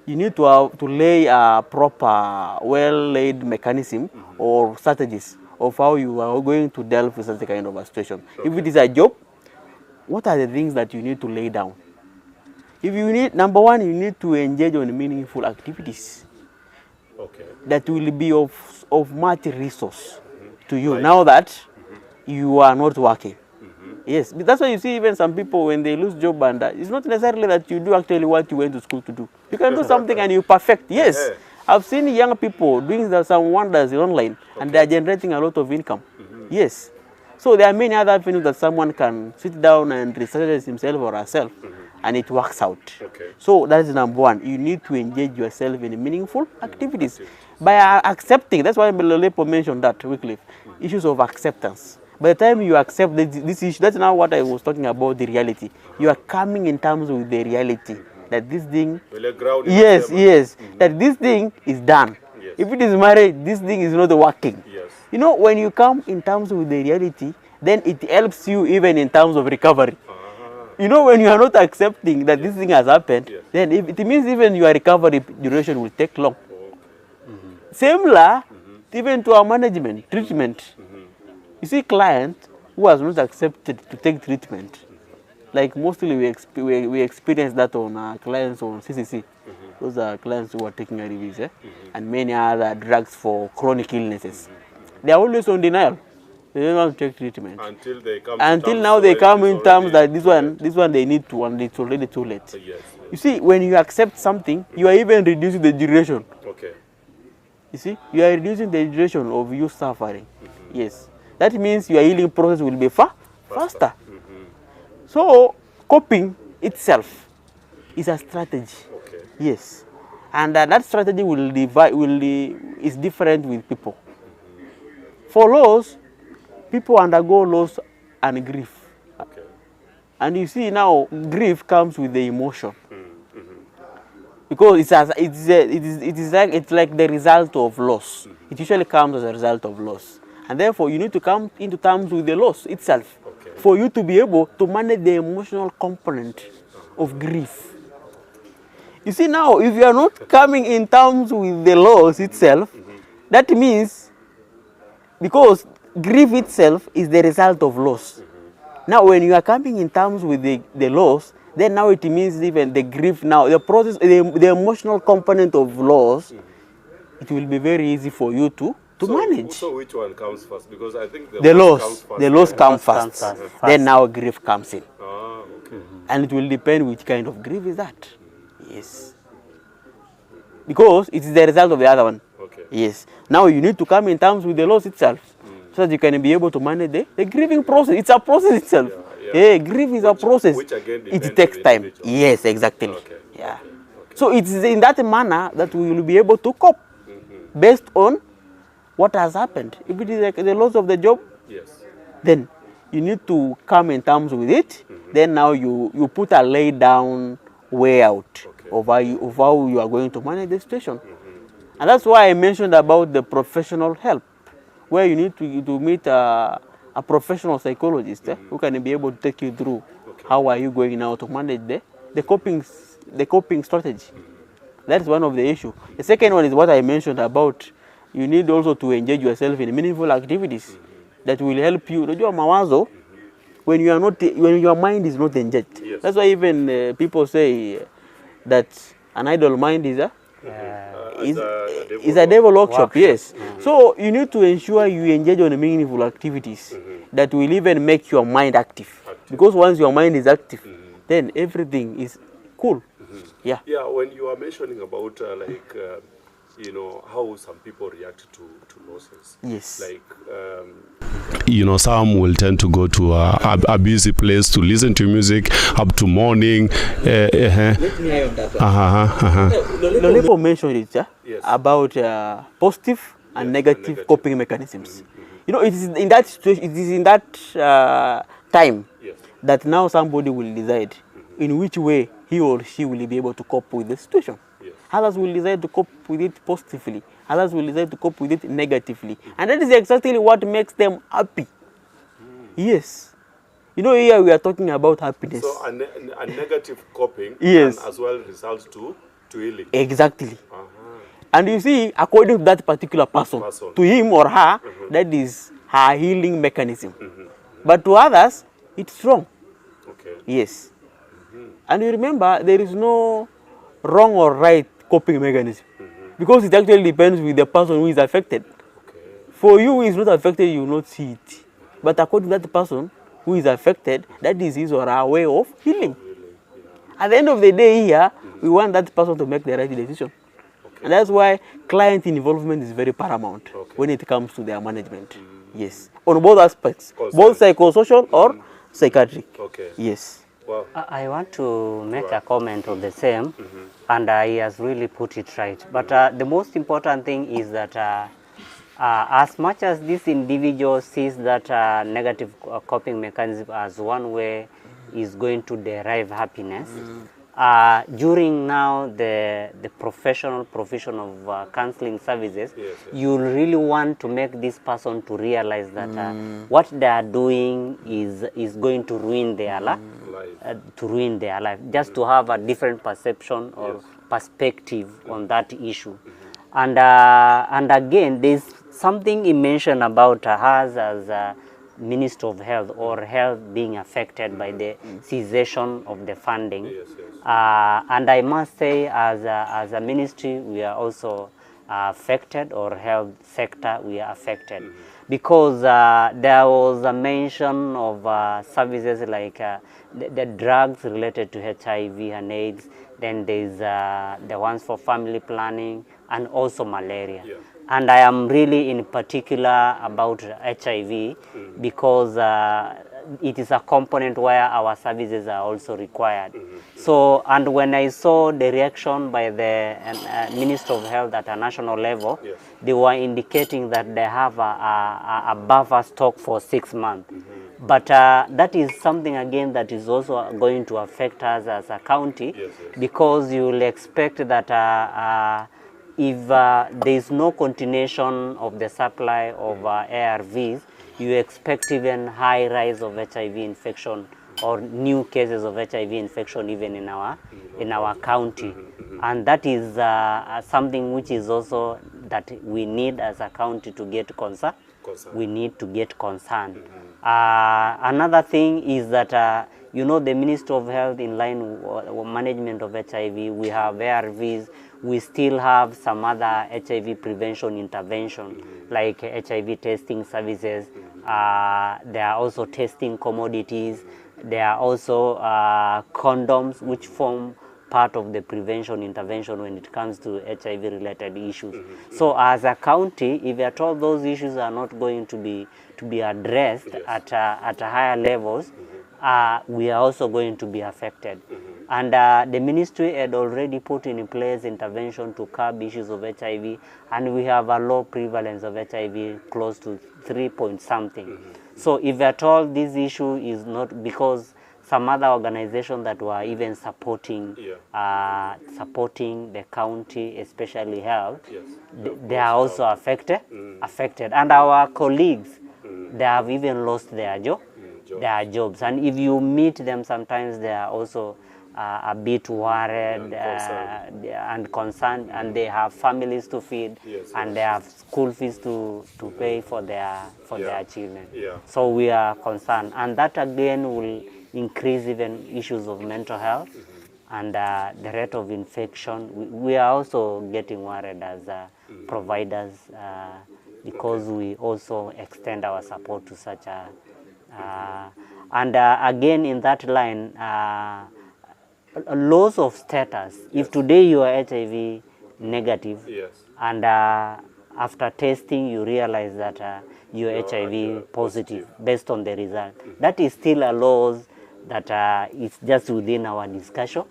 You need to lay a proper, well-laid mechanism or strategies of how you are going to deal with such a kind of a situation. If it is a job, what are the things that you need to lay down? If you need, number one, you need to engage on meaningful activities that will be of much resource to you now that you are not working. Yes, but that's why you see even some people when they lose job, and it's not necessarily that you do actually what you went to school to do. You can do something and you perfect. Yes, I've seen young people doing some wonders online, and they are generating a lot of income. Yes, so there are many other avenues that someone can sit down and research himself or herself, and it works out. So that is number one. You need to engage yourself in meaningful activities by accepting. That's why Lepo mentioned that Wycliffe, issues of acceptance. By the time you accept this issue, that's now what I was talking about, the reality. You are coming in terms with the reality that this thing, that this thing is done. If it is marriage, this thing is not working. You know, when you come in terms with the reality, then it helps you even in terms of recovery. You know, when you are not accepting that this thing has happened, then it means even your recovery duration will take long. Similar, even to our management, treatment. You see, client who has not accepted to take treatment, like mostly we experience that on clients on CCC. Those are clients who are taking IVs, and many other drugs for chronic illnesses. They are always on denial. They don't want to take treatment until they come. Until now, they come in terms that this one they need to, and it's already too late. You see, when you accept something, you are even reducing the duration. You see, you are reducing the duration of you suffering. Yes. That means your healing process will be faster. So, coping itself is a strategy. Yes. And that strategy is different with people. For loss, people undergo loss and grief. And you see now, grief comes with the emotion. Because it's like the result of loss. It usually comes as a result of loss. And therefore, you need to come into terms with the loss itself for you to be able to manage the emotional component of grief. You see now, if you are not coming in terms with the loss itself, that means, because grief itself is the result of loss. Now, when you are coming in terms with the loss, then now it means even the grief now, the process, the emotional component of loss, it will be very easy for you to manage. So which one comes first? Because I think the loss comes first. Then now grief comes in. And it will depend which kind of grief is that. Yes. Because it is the result of the other one. Yes. Now you need to come in terms with the loss itself, so that you can be able to manage the grieving process. It's a process itself. Grief is a process. Which again it takes time. Yes, exactly. So it is in that manner that we will be able to cope based on what has happened. If it is like the loss of the job, then you need to come in terms with it. Then now you put a lay down way out of how you are going to manage the situation. And that's why I mentioned about the professional help, where you need to meet a professional psychologist who can be able to take you through how are you going now to manage the coping strategy. That is one of the issues. The second one is what I mentioned about you need also to engage yourself in meaningful activities that will help you. When your mind is not engaged. That's why even people say that an idle mind is a devil workshop. Yes. So you need to ensure you engage on meaningful activities that will even make your mind active. Because once your mind is active, then everything is cool. Yeah, when you are mentioning about you know, how some people react to losses. Yes. Like, you know, some will tend to go to a busy place to listen to music up to morning. Let me hear on that one. Lolipo mentioned it Yes. about positive and negative coping mechanisms. You know, it is in that situation, it is in that time Yes. that now somebody will decide in which way he or she will be able to cope with the situation. Yes. Others will decide to cope with it positively. Others will decide to cope with it negatively. And that is exactly what makes them happy. Yes. You know, here we are talking about happiness. So a negative coping Yes. can as well result to healing. Exactly. Uh-huh. And you see, according to that particular person, to him or her, that is her healing mechanism. But to others, it's wrong. Okay. Yes. And you remember, there is no wrong or right coping mechanism. Because it actually depends with the person who is affected. Okay. For you who is not affected, you will not see it. But according to that person who is affected, that is his or her way of healing. At the end of the day here, we want that person to make the right decision. And that's why client involvement is very paramount when it comes to their management. Yes. On both aspects, both psychosocial or psychiatric. Okay. Yes. Wow. I want to make a comment on the same, and he has really put it right. But the most important thing is that as much as this individual sees that negative coping mechanism as one way is going to derive happiness, during now the professional provision of counseling services, you really want to make this person to realize that what they are doing is going to ruin their life. Just to have a different perception or perspective on that issue. And again, there's something he mentioned about us as a Minister of Health or health being affected by the cessation of the funding. And I must say, as a ministry, we are also affected, or health sector, we are affected. Because there was a mention of services like the drugs related to HIV and AIDS, then there's the ones for family planning, and also malaria. And I am really in particular about HIV because it is a component where our services are also required. So, and when I saw the reaction by the Minister of Health at a national level, they were indicating that they have a buffer stock for 6 months. But that is something again that is also going to affect us as a county, because you will expect that if there is no continuation of the supply of ARVs, you expect even high rise of HIV infection or new cases of HIV infection even in our county. And that is something which is also that we need as a county to get concerned. We need to get concerned. Another thing is that you know, the Ministry of Health, in line with management of HIV, we have ARVs. We still have some other HIV prevention intervention, like HIV testing services. There are also testing commodities. There are also condoms, which form part of the prevention intervention when it comes to HIV-related issues. So as a county, if at all those issues are not going to be addressed at higher levels, we are also going to be affected. And the ministry had already put in place intervention to curb issues of HIV, and we have a low prevalence of HIV, close to 3 point something. So if at all this issue is not, because some other organizations that were even supporting supporting the county, especially health, they are also affected. And our colleagues, they have even lost their jobs. And if you meet them, sometimes they are also a bit worried and concerned, and they have families to feed, and they have school fees to pay for their children. So we are concerned, and that again will increase even issues of mental health and the rate of infection. We are also getting worried as providers because we also extend our support to such a and again in that line, loss of status. If today you are HIV negative, Yes. and after testing you realize that you're HIV positive based on the result. That is still a loss that is just within our discussion.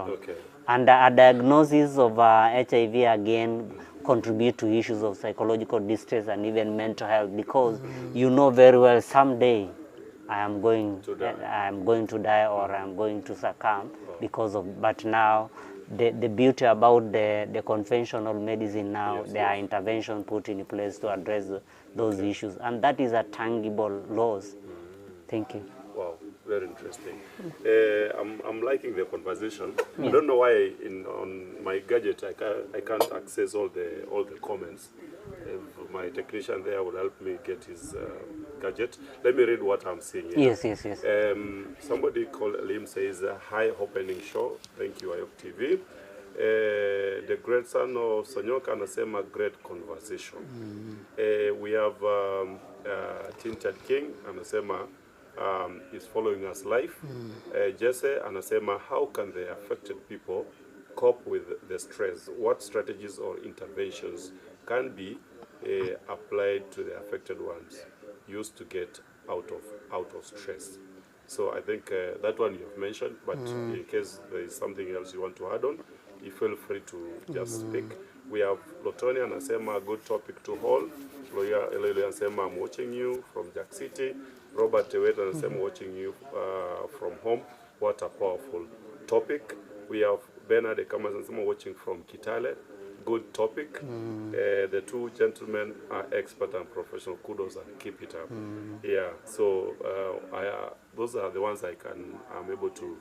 Okay. And a diagnosis of HIV again contribute to issues of psychological distress and even mental health, because you know very well someday I am going to die or I am going to succumb because of. But now the beauty about the conventional medicine now, there are interventions put in place to address those issues, and that is a tangible loss. Thank you. Wow, very interesting. I'm liking the conversation. I don't know why on my gadget I can't access all the comments. If my technician there would help me get his gadget. Let me read what I'm seeing here. Yes. Somebody called Lim says, hi, opening show. Thank you, IOP TV. The great son of Sonyoka anasema great conversation. We have Tinted King anasema is following us live. Jesse anasema, how can the affected people cope with the stress? What strategies or interventions can be applied to the affected ones used to get out of stress? So I think that one you have mentioned, but in case there is something else you want to add on, you feel free to just speak. We have Lotoni anasema, good topic to hold. Loya Elele anasema, I'm watching you from Jack City. Robert Tewet anasema, watching you from home. What a powerful topic. We have Bernard Ekamas anasema, watching from Kitale. Good topic. The two gentlemen are expert and professional. Kudos and keep it up. Yeah. So those are the ones I'm able to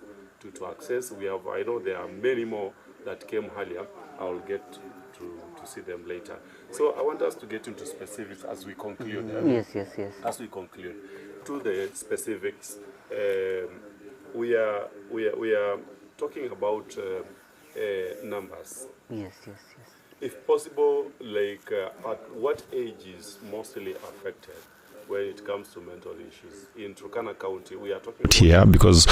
access. We have. I know there are many more that came earlier. I will get to see them later. So I want us to get into specifics as we conclude. Yes. As we conclude, to the specifics, we are talking about numbers. Yes. If possible, like at what age is mostly affected when it comes to mental issues? In Turkana County, we are talking here because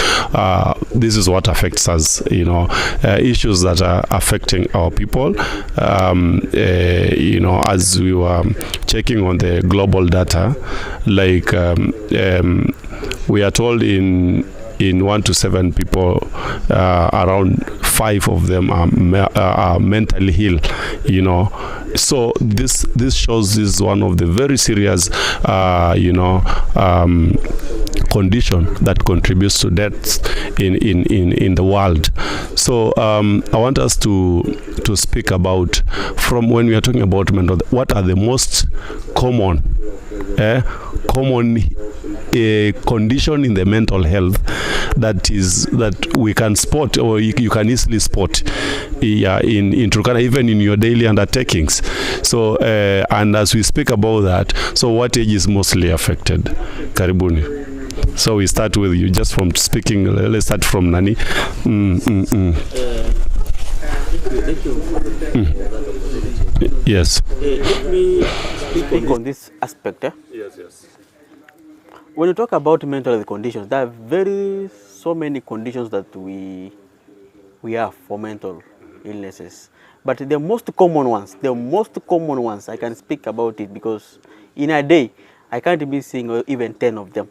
this is what affects us, issues that are affecting our people. As we were checking on the global data, like we are told in 1 to 7 people, around 5 of them are mentally ill, So this shows this is one of the very serious, condition that contributes to deaths in the world. So I want us to speak about, from when we are talking about mental, what are the most common condition in the mental health that we can spot, or you can easily spot in Turkana, even in your daily undertakings. So and as we speak about that, so what age is mostly affected? Karibuni. So we start with you, just from speaking. Let's start from Nani. Thank you. Yes. Let me speak on this aspect. Yes. When you talk about mental health conditions, there are so many conditions that we have for mental illnesses. But the most common ones, I can speak about it because in a day, I can't be seeing even 10 of them.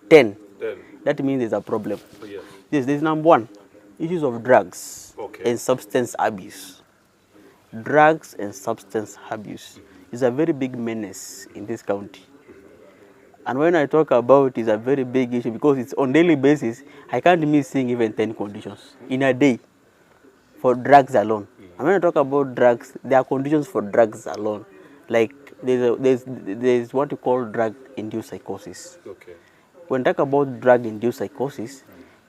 10. That means there's a problem. Yes, there's number 1, issues of drugs and substance abuse. Drugs and substance abuse is a very big menace in this county. And when I talk about it's a very big issue because it's on daily basis, I can't miss seeing even 10 conditions in a day for drugs alone. And when I talk about drugs, there are conditions for drugs alone. Like there's what you call drug-induced psychosis. When I talk about drug-induced psychosis,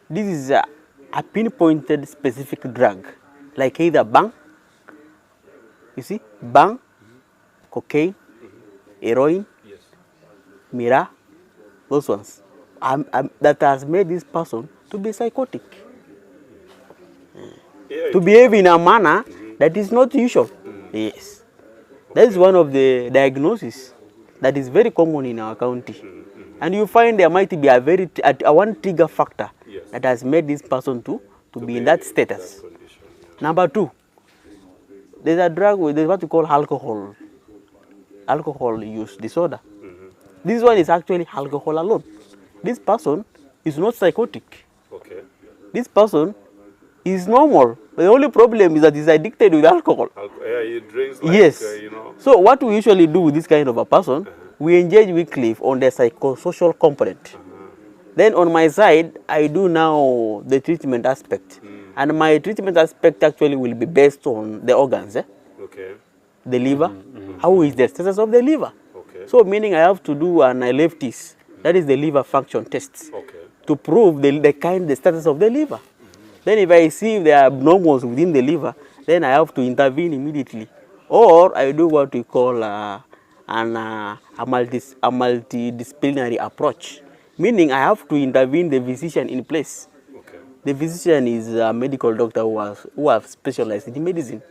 this is a pinpointed specific drug, like either bang, cocaine, heroin, Mira, those ones, that has made this person to be psychotic, to behave in a manner that is not usual. Yes, that is one of the diagnoses that is very common in our county, and you find there might be a one trigger factor that has made this person to be in that status. Number 2, there's a drug, there's what we call alcohol use disorder. This one is actually alcohol alone. This person is not psychotic. Okay. This person is normal. The only problem is that he's addicted with alcohol. Yeah, he drinks like, Yes. you know. So what we usually do with this kind of a person, we engage weekly on the psychosocial component. Then on my side, I do now the treatment aspect. And my treatment aspect actually will be based on the organs, Okay. the liver. How is the status of the liver? Okay. So meaning I have to do an LFTs, that is the liver function tests, Okay. to prove the status of the liver. Then if I see there are abnormals within the liver, then I have to intervene immediately. Or I do what we call a multidisciplinary approach, meaning I have to intervene the physician in place. Okay. The physician is a medical doctor who have specialized in medicine.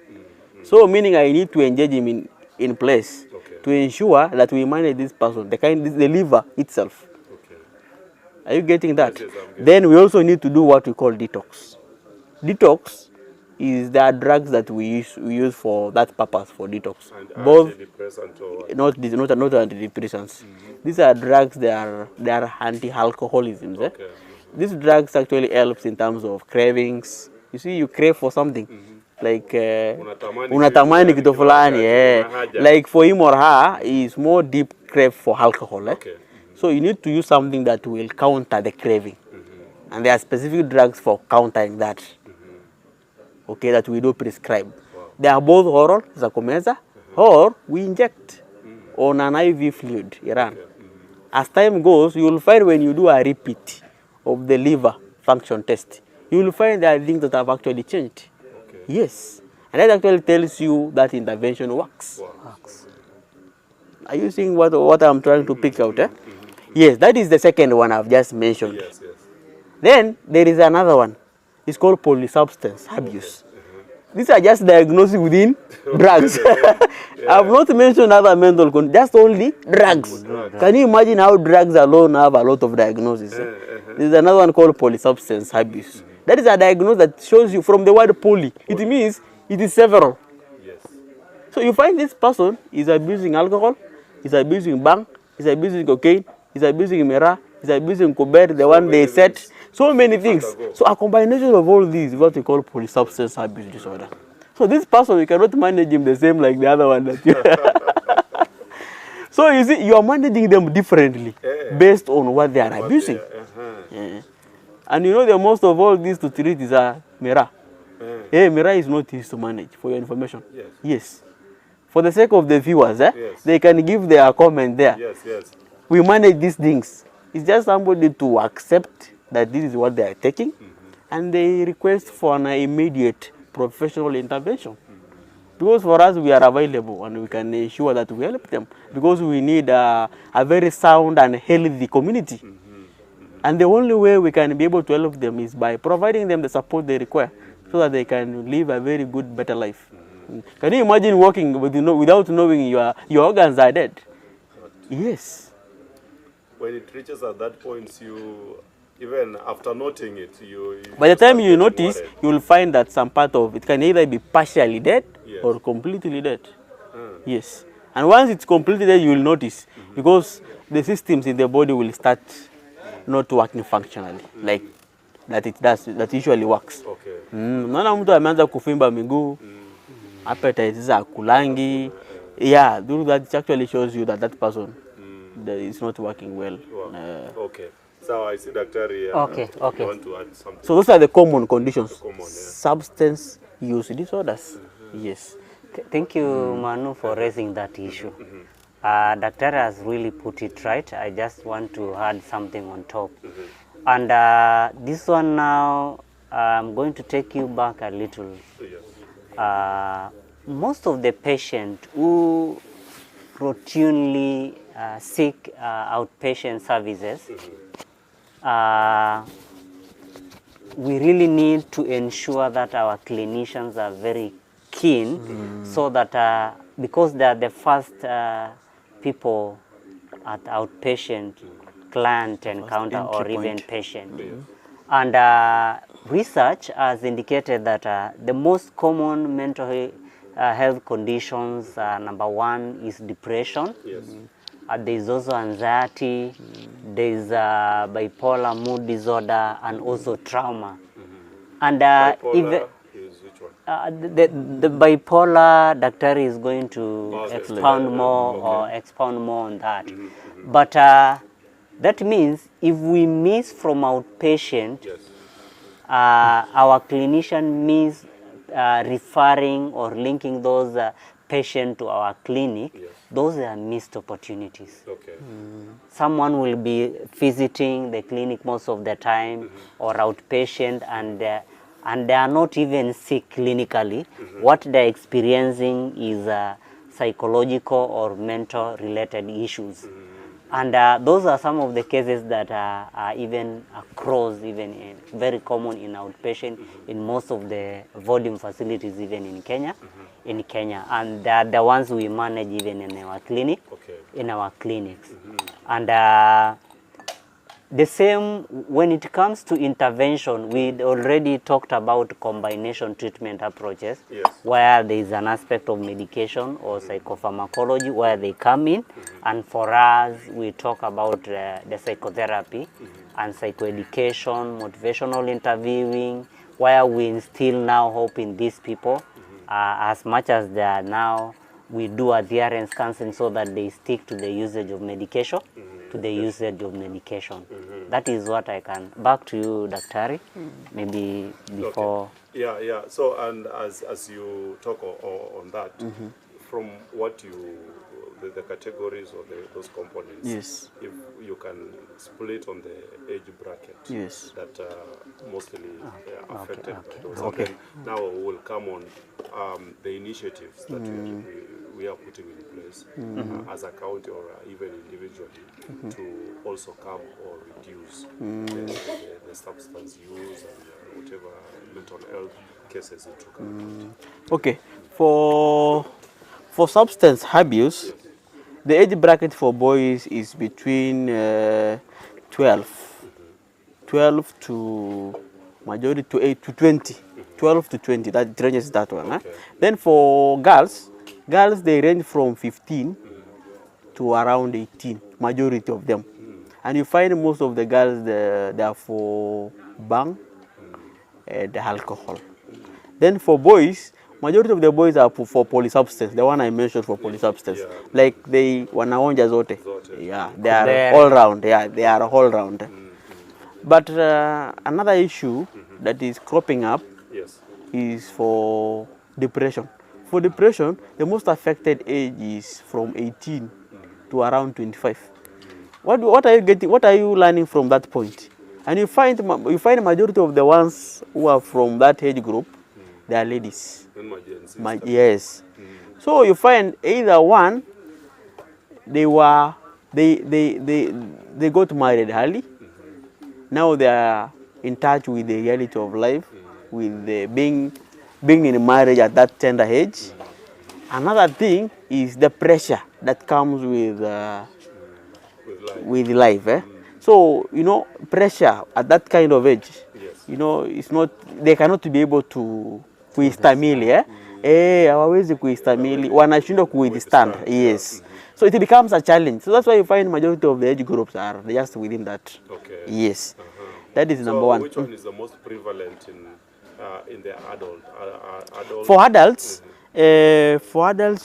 So meaning I need to engage him in place to ensure that we manage this person, the liver itself. Okay. Are you getting that? Yes, I'm getting. Then we also need to do what we call detox. Detox is the drugs that we use for that purpose, for detox. And Both antidepressant or what? not antidepressants. These are drugs. They are anti-alcoholisms. Okay. These drugs actually helps in terms of cravings. You see, you crave for something. Like unatamani kitu fulani, like for him or her is more deep crave for alcohol. Okay. So you need to use something that will counter the craving, and there are specific drugs for countering that. Okay, that we do prescribe. They are both oral, Zacomeza, or we inject on an IV fluid, Iran. As time goes, you will find when you do a repeat of the liver function test, you will find there are things that have actually changed. Okay. Yes, and that actually tells you that intervention works. Are you seeing what I'm trying to pick out? Yes, that is the second one I've just mentioned. Yes, yes. Then there is another one. It's called polysubstance abuse. These are just diagnosis within drugs. I've not mentioned other mental conditions, just only drugs. Can you imagine how drugs alone have a lot of diagnoses? There's another one called polysubstance abuse. That is a diagnosis that shows you from the word poly. It means it is several. Yes. So you find this person is abusing alcohol, is abusing bang, is abusing cocaine, is abusing mera, is abusing Colbert, the one they set. So many things. So a combination of all these is what we call polysubstance abuse disorder. So this person, you cannot manage him the same like the other one that you So you see, you are managing them differently based on what they are abusing. And you know the most of all these to treat is a mera. Mera is not easy to manage, for your information. Yes. For the sake of the viewers, they can give their comment there. Yes, yes. We manage these things. It's just somebody to accept that this is what they are taking, and they request for an immediate professional intervention. Because for us, we are available and we can ensure that we help them, because we need a very sound and healthy community. And the only way we can be able to help them is by providing them the support they require, so that they can live a very good, better life. Can you imagine walking without knowing your organs are dead? Yes. When it reaches at that point, even after noting it, by the time you notice, you will find that some part of it can either be partially dead or completely dead. Yes. And once it's completely dead, you will notice, because the systems in the body will start not working functionally, like that usually works. Okay. Unaona mtu ameanza kufimba miguu, appetite za kulangi. Yeah, that it actually shows you that that person that is not working well. Okay. So I see Daktari. Okay. You want to add something? So those are the common conditions. Common, Substance use disorders. Yes. Thank you, Manu, for raising that issue. Daktari has really put it right. I just want to add something on top. And this one now, I'm going to take you back a little. Most of the patients who routinely seek outpatient services, we really need to ensure that our clinicians are very keen, so that because they are the first people at outpatient client encounter or even patient. And research has indicated that the most common mental health conditions. Number one is depression. Yes. There is also anxiety. There is bipolar mood disorder and also trauma. And Bipolar is which one? the bipolar, doctor is going to Okay. expound more or expound more on that. But that means if we miss from outpatient, Yes. our clinician means referring or linking those patients to our clinic. Yes. Those are missed opportunities. Okay. Someone will be visiting the clinic most of the time or outpatient, and they are not even sick clinically. What they're experiencing is psychological or mental related issues. And those are some of the cases that are even very common in outpatient in most of the volume facilities even in Kenya. And they are the ones we manage even in our clinic, Okay. in our clinics. And the same when it comes to intervention, we already talked about combination treatment approaches, Yes. where there is an aspect of medication or psychopharmacology where they come in. And for us, we talk about the psychotherapy and psychoeducation, motivational interviewing, where we instill now hope in these people. As much as they are now, we do adherence counseling so that they stick to the usage of medication, That is what I can. Back to you, Daktari, maybe before. Okay. Yeah. So, and as you talk on that, from what the categories or those components, Yes. if you can split on the age bracket, Yes. that mostly affected by those. Okay. And then now we'll come on the initiatives that we are putting in place as a county or even individually to also curb or reduce the substance use and whatever mental health cases it took. Okay. For substance abuse, the age bracket for boys is between 12 to majority to 8 to 20, 12 to 20. That ranges that one. Okay. Then for girls they range from 15 to around 18. Majority of them, and you find most of the girls they are for bang and alcohol. Then for boys, majority of the boys are for polysubstance. The one I mentioned for polysubstance, like they wanaonja zote. Yeah, they are all round. Yeah, they are all round. But another issue that is cropping up is for depression. For depression, the most affected age is from 18 to around 25. What are you getting? What are you learning from that point? And you find majority of the ones who are from that age group, they are ladies. Yes. So you find either one, they got married early. Now they are in touch with the reality of life, with the being in marriage at that tender age. Another thing is the pressure that comes with life. So pressure at that kind of age, it's not, they cannot be able to kuistamili. Hawawezi kuistamili, wanashindwa kuwithstand. Yes. So it becomes a challenge. So that's why you find majority of the age groups are just within that. Okay. Yes. That is number one. Which one is the most prevalent in the adult? For adults,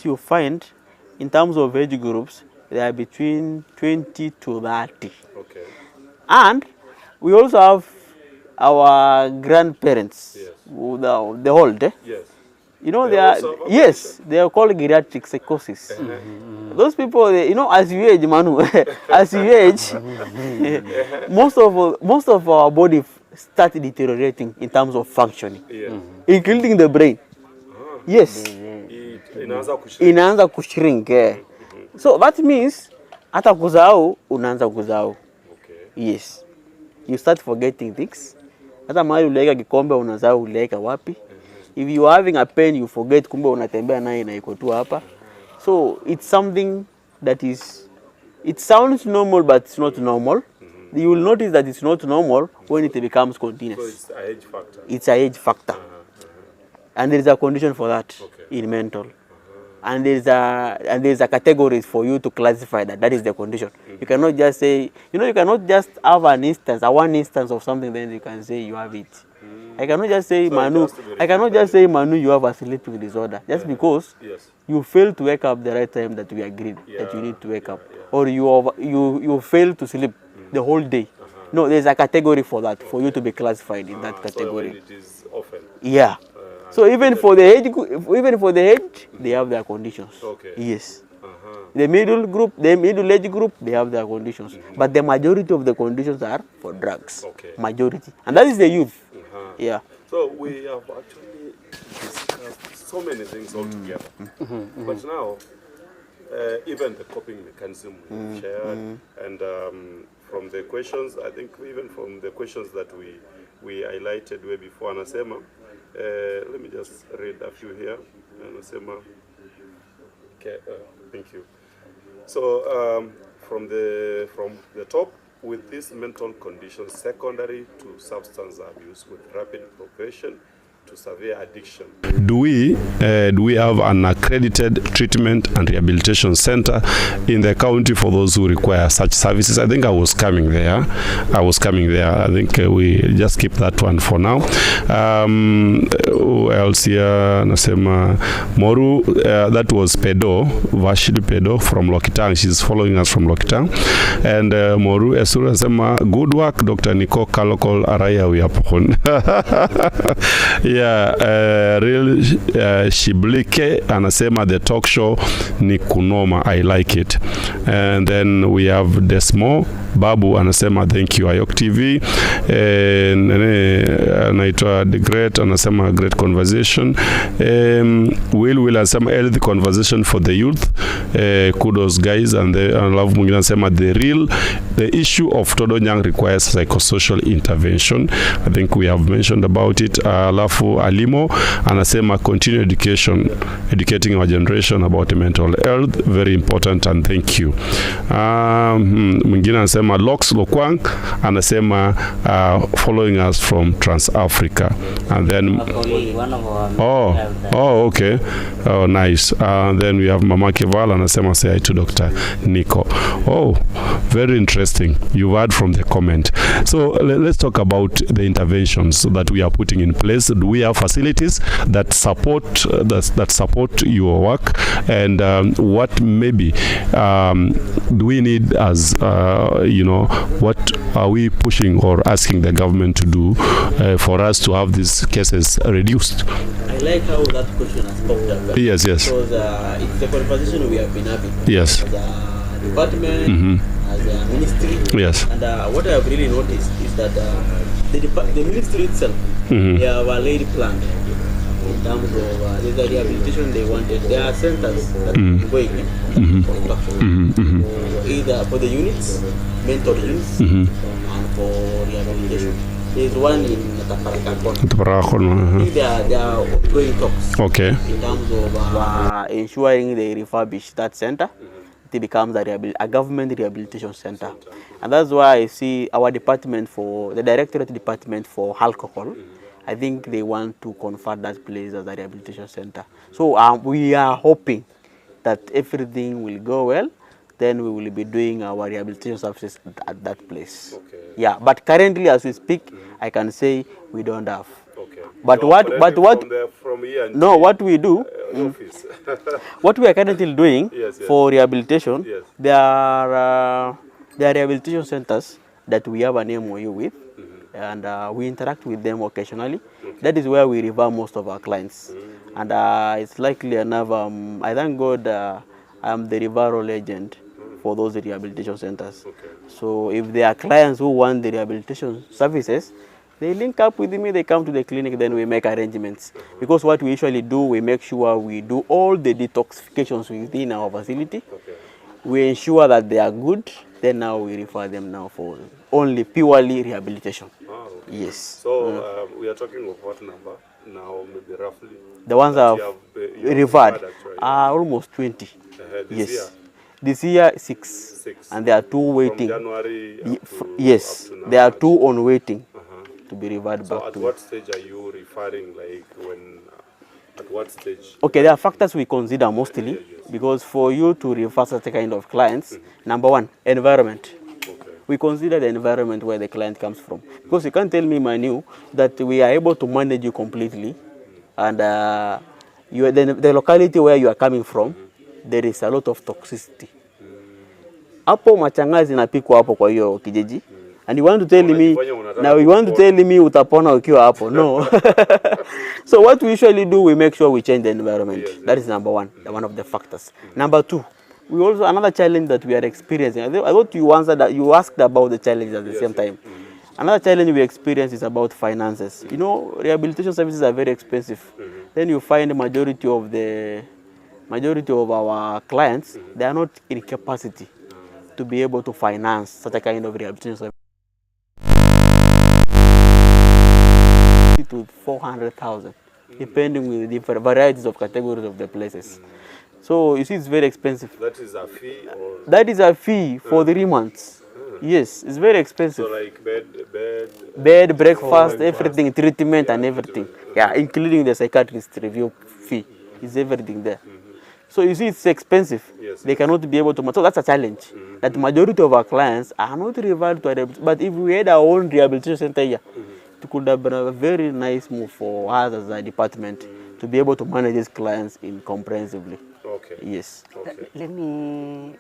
you find in terms of age groups, they are between 20 to 30. Okay. And we also have our grandparents, the old. Yes. They are, they are called geriatric psychosis. Those people, as you age, Manu, as you age, most of our body start deteriorating in terms of functioning, including the brain. Yes. Inaanza kushrink. So that means hata kuzao unaanza kuzao. Yes. You start forgetting things. Hata mahali uliweka kikombe unazao uliweka wapi? If you are having a pain, you forget kumbe unatembea naye na iko tu hapa. So it's something that it sounds normal but it's not normal. You will notice that it's not normal when it becomes continuous. So it's an age factor. It's an age factor. And there is a condition for that in mental. And there is a category for you to classify that is the condition. You cannot just say, you cannot just have one instance of something, then you can say you have it. I cannot just say, Manu, you have a sleeping disorder just because you fail to wake up the right time that we agreed that you need to wake up, or you fail to sleep the whole day. No, there's a category for that, for you to be classified in that category. So when it is often. Yeah. So even for the age, they have their conditions. Okay. Yes. The middle age group, they have their conditions. But the majority of the conditions are for drugs. Okay. Majority. And that is the youth. Yeah. So we have actually discussed so many things altogether. But now, even the coping mechanism we've shared, and from the questions, I think even from the questions that we highlighted way before, Anasema, let me just read a few here. Anasema, okay, thank you. So from the top, with these mental conditions secondary to substance abuse with rapid progression to severe addiction. Do we have an accredited treatment and rehabilitation center in the county for those who require such services? I think I was coming there. I think we just keep that one for now. Who else here? Nasema Moru, that was Vashili Pedo from Lokitang. She's following us from Lokitang. And Moru Esura Nasema, good work, Dr. Nico Kalokol Araya Wiapokon. Yeah, real Shiblike anasema the talk show ni kunoma, I like it. And then we have Desmo Babu anasema thank you Ayok TV. Anaitwa The Great anasema great conversation. Will anasema healthy conversation for the youth. Kudos guys. And love mwingine anasema the issue of Todonyang requires psychosocial intervention. I think we have mentioned about it. Alafu Alimo anasema continue educating our generation about mental health, very important, and thank you. Mwingine anasema Lox Lokwang anasema following us from Trans-Africa. And then okay. Oh, nice. Then we have Mama Keval anasema say hi to Dr. Nico. Oh, very interesting. You've heard from the comment. So let's talk about the interventions that we are putting in place. Do we have facilities that support your work, and what maybe do we need as what are we pushing or asking the government to do for us to have these cases reduced? I like how that question has popped up. Yes. Because it's the conversation we have been having. Yes. As a department, as a ministry. Yes. And what I have really noticed is that the ministry itself, they have a laid plan in terms of there's a rehabilitation they wanted. There are centers that are going construction, either for the units, mental units, and for rehabilitation. There's one in Taparakakon. I think they are ongoing talks. Okay. In terms of ensuring they refurbish that center. It becomes a government rehabilitation center. And that's why I see our department the Directorate Department for Alcohol, I think they want to convert that place as a rehabilitation center. So we are hoping that everything will go well, then we will be doing our rehabilitation services at that place. Okay. Yeah, but currently as we speak, I can say we don't have. Okay. What we do, what we are currently doing for rehabilitation, there are rehabilitation centers that we have an MOU with, and we interact with them occasionally. That is where we refer most of our clients. And it's likely enough, I thank God I'm the referral agent for those rehabilitation centers. So if there are clients who want the rehabilitation services, they link up with me, they come to the clinic, then we make arrangements. Because what we usually do, we make sure we do all the detoxifications within our facility. We ensure that they are good, then now we refer them now for only purely rehabilitation. Yes. So we are talking of what number now, maybe roughly? The ones that have referred are almost 20. This year? This year, 6. And there are 2 waiting. From January yes, there are 2 on waiting to be referred back to. At what stage are you referring, like when At what stage? Okay, there are factors we consider mostly because for you to refer such a kind of clients, number one, environment. We consider the environment where the client comes from. Because you can't tell me, Manu, that we are able to manage you completely and the locality where you are coming from, there is a lot of toxicity. Hapo machanga zinapikwa hapo kwa hiyo kijiji. And you want to tell me, now you want to tell me utapona ukiwa hapo. No. So what we usually do, we make sure we change the environment. That is number one of the factors. Number two, we also, another challenge that we are experiencing. I thought you answered that, you asked about the challenge at the same time. Another challenge we experience is about finances. You know, rehabilitation services are very expensive. Then you find the majority of our clients, they are not in capacity to be able to finance such a kind of rehabilitation service. To 400,000, depending with different varieties of categories of the places. So you see, it's very expensive. That is a fee? Or? That is a fee for 3 months. Yes, it's very expensive. So like bed, breakfast, everything, treatment and everything. Yeah, including the psychiatrist review fee. Is everything there. So you see, it's expensive. Yes. They cannot be able to. So that's a challenge. That majority of our clients are not referred to a, but if we had our own rehabilitation center here, it could have been a very nice move for us as a department to be able to manage these clients comprehensively. Okay. Yes. Okay. Let me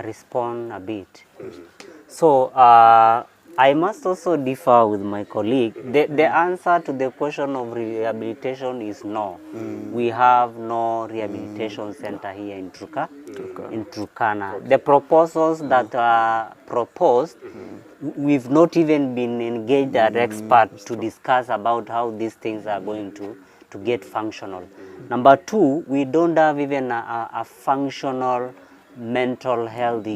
respond a bit. So I must also differ with my colleague. The answer to the question of rehabilitation is no. We have no rehabilitation center here in Turkana. The proposals that are proposed, we've not even been engaged as experts to discuss about how these things are going to get functional. Number two, we don't have even a functional mental health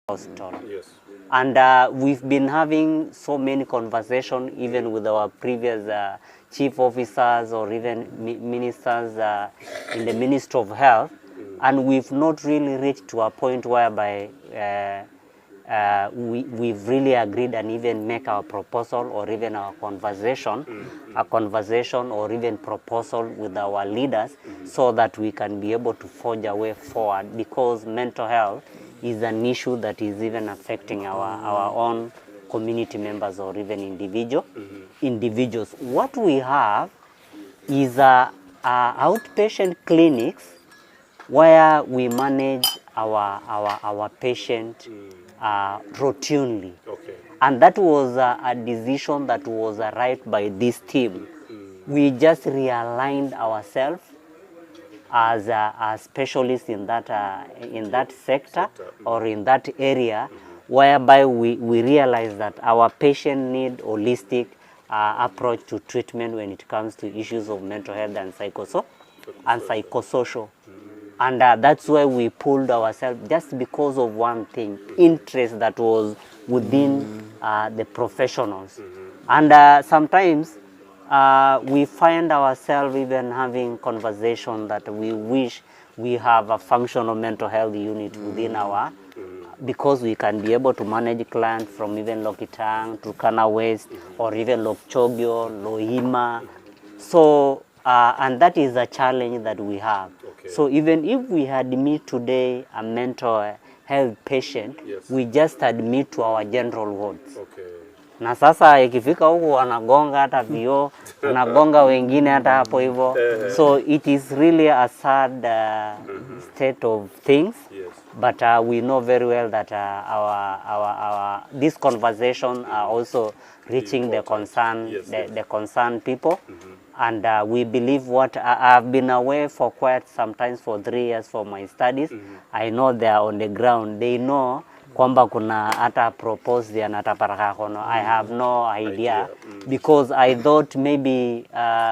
hospital. Yes. And we've been having so many conversations even with our previous chief officers or even ministers in the Ministry of Health, and we've not really reached to a point whereby we've really agreed and even make our proposal or even our conversation, or even proposal with our leaders so that we can be able to forge a way forward, because mental health is an issue that is even affecting our own community members or even individuals. What we have is outpatient clinics where we manage our patient routinely. Okay. And that was a decision that was arrived by this team. We just realigned ourselves as a specialist in that sector or in that area, whereby we realize that our patient need holistic approach to treatment when it comes to issues of mental health and psychosocial. And that's why we pulled ourselves, just because of one thing, interest that was within the professionals. And sometimes we find ourselves even having conversation that we wish we have a functional mental health unit within our, because we can be able to manage clients from even Lokitang, Turkana West, or even Lokchogyo, Lohima. So, and that is a challenge that we have. Okay. So even if we admit today a mental health patient, yes, we just admit to our general wards. Okay. Na sasa ikifika huku wanagonga hata vioo, wanagonga wengine hata hapo hivyo. So it is really a sad state of things. Yes. But we know very well that our this conversation are also reaching the concern, yes, the concerned people. And we believe what I've been away for quite sometimes for 3 years for my studies. I know they are on the ground. They know kwamba kuna hata propose ya nataparaka kono. I have no idea because I thought maybe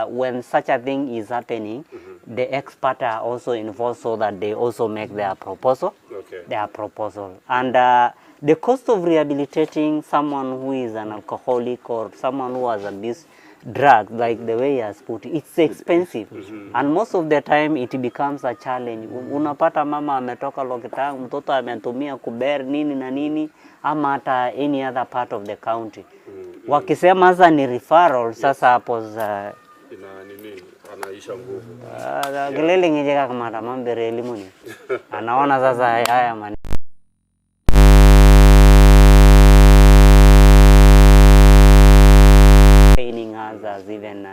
when such a thing is happening, the experts are also involved so that they also make their proposal. Okay. Their proposal. And the cost of rehabilitating someone who is an alcoholic or someone who has abused drugs, like the way he has put it, it's expensive. And most of the time it becomes a challenge. Unapata mama ametoka Lokitang, mtoto ametumia kuber nini na nini, ama hata any other part of the county. Wakisema sasa ni referral, sasa hapo ina nini anaisha nguvu. Gilele ngije kama mambere elimu ni. Anaona sasa haya man. Training us as even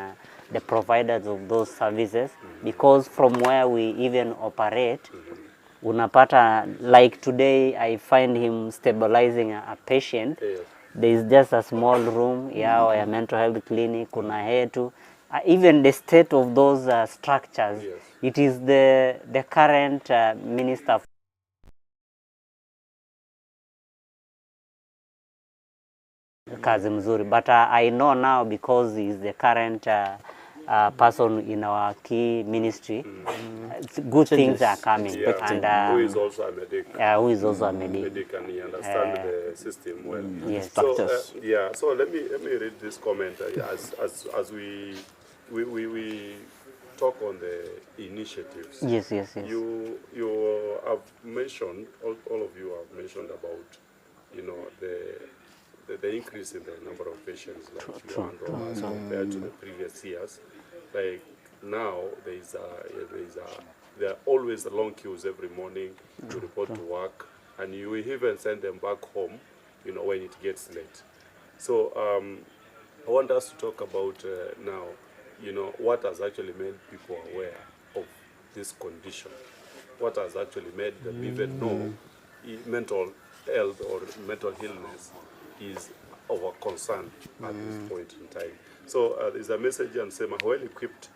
the providers of those services, because from where we even operate, unapata, like today I find him stabilizing a patient. There is just a small room ya mental health clinic, kuna hetu. Even the state of those structures, it is the current minister kazi mzuri, but I know now because he is the current person in our key ministry, good things are coming. And who is also a medic. Who is also a medic. Medic, and he understands the system well. Yes. So let me read this comment as we talk on the initiatives. Yes. You have mentioned, all of you have mentioned about, you know, the increase in the number of patients like you and Roma compared to the previous years. Like now, there are always long queues every morning to report to work, and you even send them back home, you know, when it gets late. So I want us to talk about now, you know, what has actually made people aware of this condition. What has actually made them even know mental health or mental illness is of a concern at this point in time. So there's a message and saying a well-equipped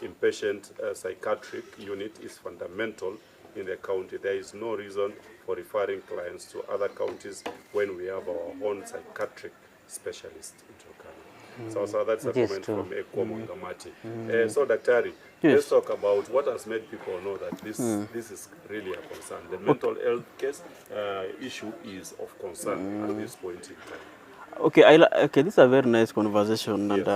inpatient psychiatric unit is fundamental in the county. There is no reason for referring clients to other counties when we have our own psychiatric specialist in Turkana. So that's a comment from Eko Mongamati. So Daktari, let's talk about what has made people know that this is really a concern. The mental health case issue is of concern at this point in time. Okay, this is a very nice conversation, and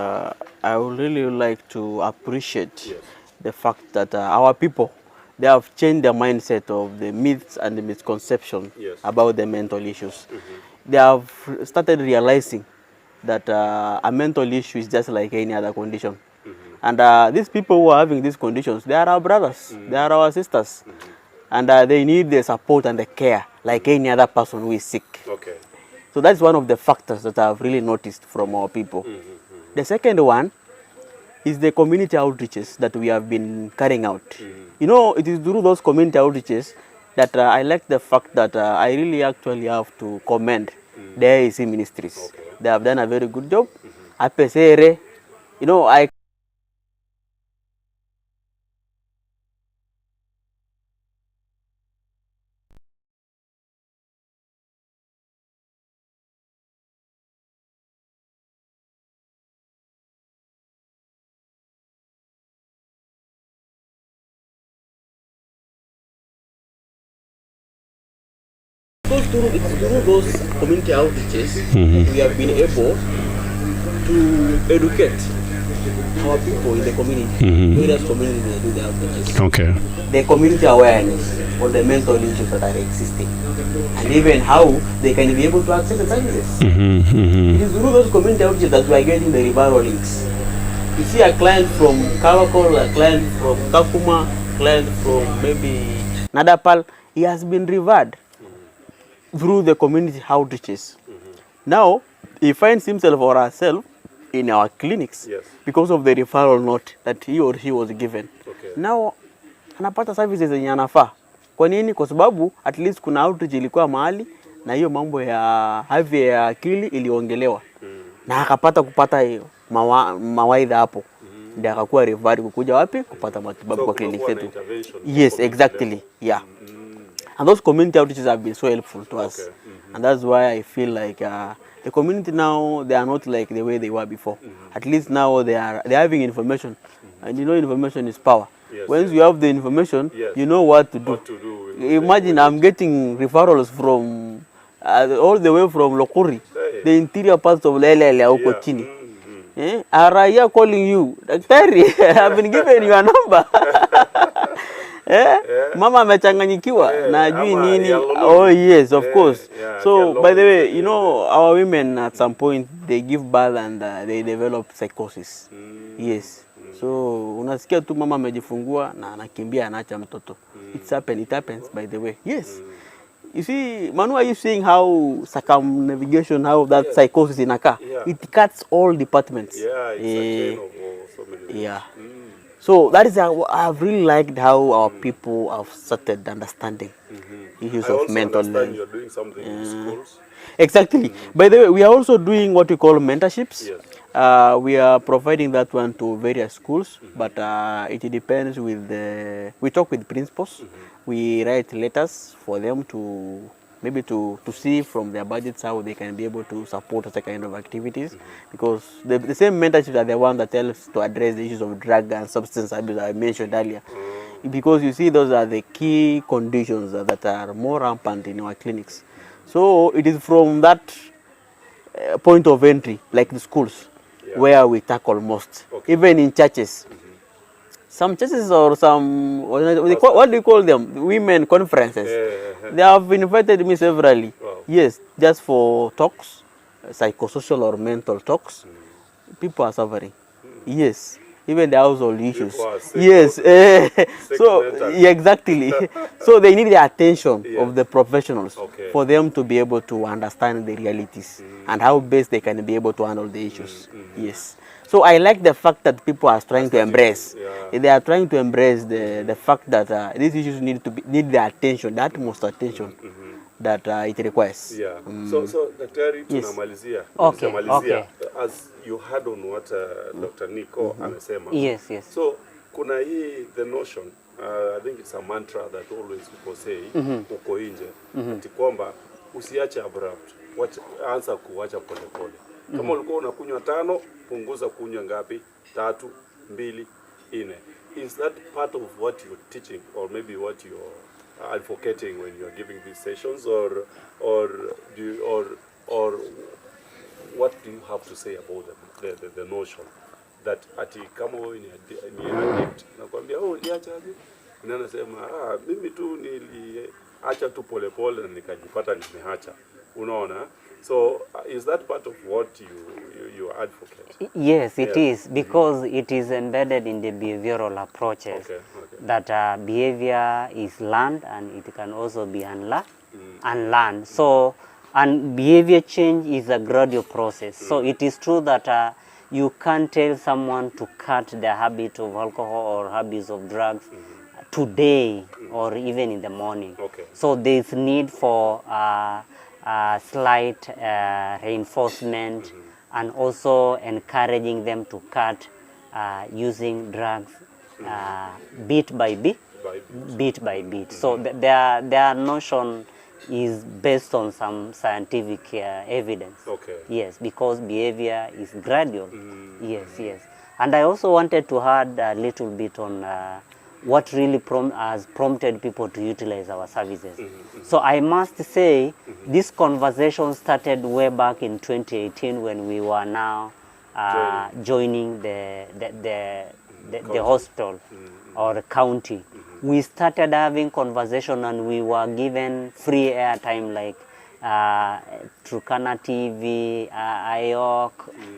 I would really like to appreciate the fact that our people, they have changed their mindset of the myths and the misconception about the mental issues. They have started realizing that a mental issue is just like any other condition. And these people who are having these conditions, they are our brothers, they are our sisters. And they need the support and the care like any other person who is sick. Okay. So that's one of the factors that I've really noticed from our people. The second one is the community outreaches that we have been carrying out. You know, it is through those community outreaches that I like the fact that I really actually have to commend the AIC ministries. They have done a very good job. You know, I through those community outreaches, we have been able to educate our people in the community, various communities that do the outreaches. Okay. The community awareness of the mental issues that are existing, and even how they can be able to access the services. It is through those community outreaches that we are getting the referral links. You see a client from Kawakol, a client from Kakuma, a client from maybe Nadapal, he has been referred through the community outreaches. Now, he finds himself or herself in our clinics because of the referral note that he or she was given. Now, anapata services zenye anafaa. Kwa nini? Kwa sababu at least kuna outreach ilikuwa mahali na hiyo mambo ya afya ya akili iliongelewa. Na akapata kupata hiyo mawaidha hapo. Ndio akakuwa referred kukuja wapi? Kupata matibabu kwa clinic yetu. Yes, exactly. Yeah. And those community outreaches have been so helpful to us. And that's why I feel like the community now, they are not like the way they were before. At least now they are having information. And you know, information is power. Once you have the information, you know what to do. Imagine I'm getting referrals from all the way from Lokuri, the interior parts of Lelele huko chini. Araya calling you, Daktari, I've been given your number. Mama amechanganyikiwa na ajui ama nini. ya lulu. Oh yes, of course. yeah, So ya by the lulu. way, you know, our women at some point they give birth and they develop psychosis. Yes. So unasikia tu mama amejifungua na anakimbia anaacha mtoto. It happens by the way. Yes. You see, Manu, are you seeing how circumnavigation, how that psychosis in Aka? Yeah. It cuts all departments. Yeah, it's a chain of so many. Yeah. So that is I've really liked how our people have started understanding issues I of also mental understand health. you're doing something in schools. Exactly. By the way, we are also doing what we call mentorships. Yes. We are providing that one to various schools, but it depends with we talk with principals. We write letters for them to maybe to see from their budgets how they can be able to support such kind of activities, because the same mentorships are the one that helps to address the issues of drug and substance abuse I mentioned earlier. Because you see, those are the key conditions that are more rampant in our clinics. So it is from that point of entry, like the schools, where we tackle most. Even in churches. Some churches or some, what do you call them? Women conferences. They have invited me severally. Wow. Yes, just for talks, psychosocial or mental talks. People are suffering. Yes. Even the household issues. are sick. Yes. So mentally. yeah, exactly. So they need the attention Yeah. of the professionals Okay. for them to be able to understand the realities and how best they can be able to handle the issues. Yes. So I like the fact that people are trying to embrace. Yeah. They are trying to embrace the fact that these issues need the attention, the utmost attention that it requires. Yeah. So daktari, Yes. tunamalizia. Okay, Tunamalizia. okay. As you had on what Dr. Nico amesema. Yes, yes. So kuna hii the notion, I think it's a mantra that always people say uko nje, ati kwamba usiache abrupt, anza kuacha polepole. Kama ulikuwa unakunywa 5, punguza kunywa ngapi? 3, 2, 4. Is that part of what you're teaching, or maybe what you're advocating when you're giving these sessions, or what do you have to say about the notion that ati kama wewe ni addict, nakwambia uliacha aje? Na nasema mimi tu niliacha tu polepole na nikajipata nimeacha. Unaona? So is that part of what you advocate? Yes, it is, because it is embedded in the behavioral approaches. Okay. That behavior is learned and it can also be unlearned. So, and behavior change is a gradual process. So it is true that you can't tell someone to cut the habit of alcohol or habits of drugs today or even in the morning. Okay. So there is need for slight reinforcement and also encouraging them to cut using drugs bit by bit. So their notion is based on some scientific evidence. Okay. Yes, because behavior is gradual. Yes. And I also wanted to add a little bit on what really has prompted people to utilize our services. So I must say, this conversation started way back in 2018 when we were now joining the hospital or county. We started having conversation and we were given free airtime like Turkana TV, IOC.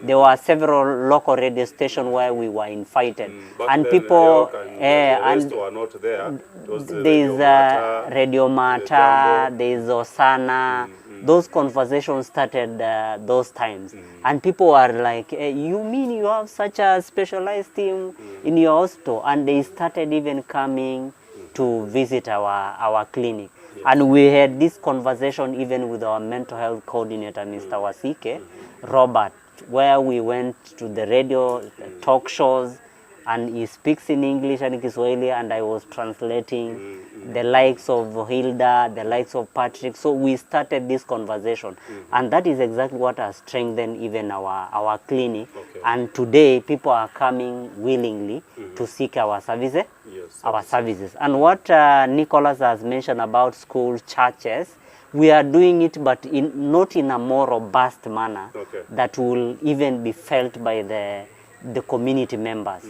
There were several local radio stations where we were invited. And people, and were not there. There is Radio Mata, there is Osana. Those conversations started those times. And people were like, you mean you have such a specialized team in your hospital? And they started even coming to visit our clinic. And we had this conversation even with our mental health coordinator, Mr. Wasike, Robert, where we went to the radio talk shows, and he speaks in English and Kiswahili, and I was translating the likes of Hilda, the likes of Patrick. So we started this conversation, and that is exactly what has strengthened even our clinic. Okay. And today people are coming willingly to seek our services. Yes, And what Nicholas has mentioned about schools, churches, we are doing it, but not in a more robust manner that will even be felt by the community members.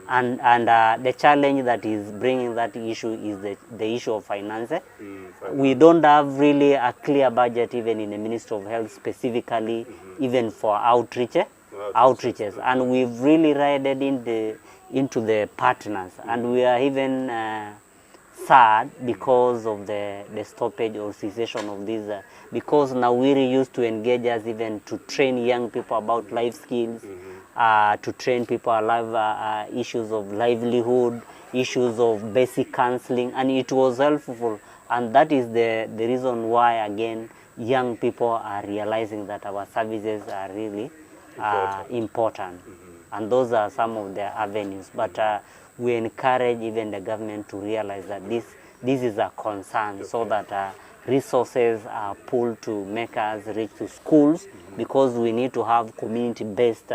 And the challenge that is bringing that issue is the issue of finance. We don't have really a clear budget even in the Ministry of Health specifically, even for outreaches. And we've really ridden into the partners, and we are even sad because of the stoppage or cessation of this, because Nawiri used to engage us even to train young people about life skills, to train people about issues of livelihood, issues of basic counseling, and it was helpful. And that is the reason why, again, young people are realizing that our services are really important. And those are some of the avenues. But we encourage even the government to realize that this is a concern, so that resources are pulled to make us reach to schools, because we need to have community-based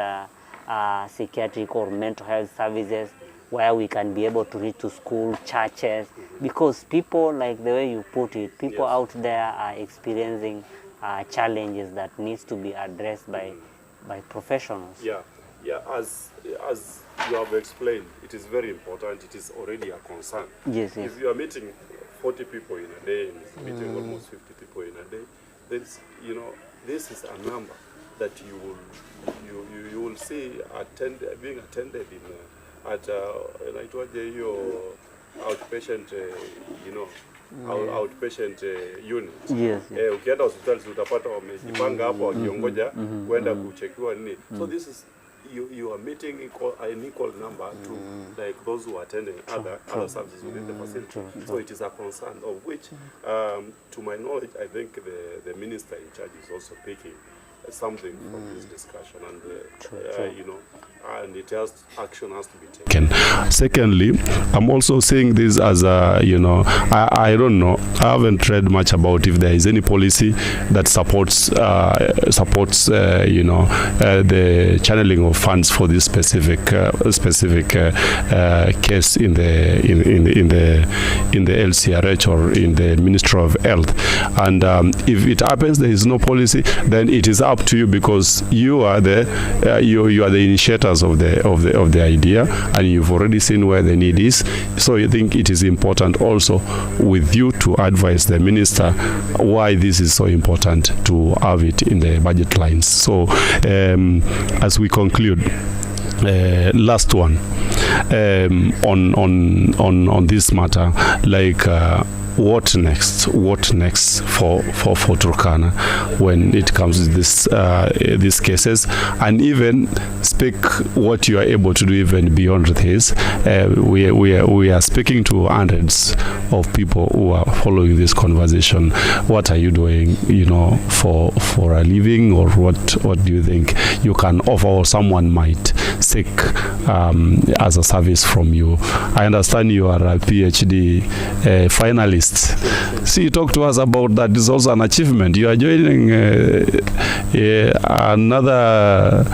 psychiatric or mental health services where we can be able to reach to school, churches, because people, like the way you put it, people out there are experiencing challenges that needs to be addressed by professionals. Yeah, as you have explained, it is very important. It is already a concern. Yes. If you are meeting 40 people in a day, and meeting almost 50 people in a day, then this is a number that you will see being attended at outpatient outpatient unit. Yes. Ukienda hospitali utapata wamejipanga hapo wakiongoja kwenda kuchekiwa nini. So this is you are meeting an equal number to like those who are attending other services within the facility. So it is a concern of which, to my knowledge, I think the minister in charge is also picking something from this discussion, and and action has to be taken. Secondly, I'm also saying this as a, I don't know, I haven't read much about if there is any policy that supports the channeling of funds for this specific case in the LCRH or in the Ministry of Health. And if it happens there is no policy, then it is up to you, because you are the initiators of the idea, and you've already seen where the need is. So you think it is important also with you to advise the minister why this is so important to have it in the budget lines. So as we conclude, last one on this matter, like what next for Turkana when it comes to these cases, and even speak what you are able to do even beyond this. We are speaking to hundreds of people who are following this conversation. What are you doing, for a living, or what do you think you can offer, or someone might seek as a service from you? I understand you are a PhD finalist. See, talk to us about that. It's also an achievement. You are joining another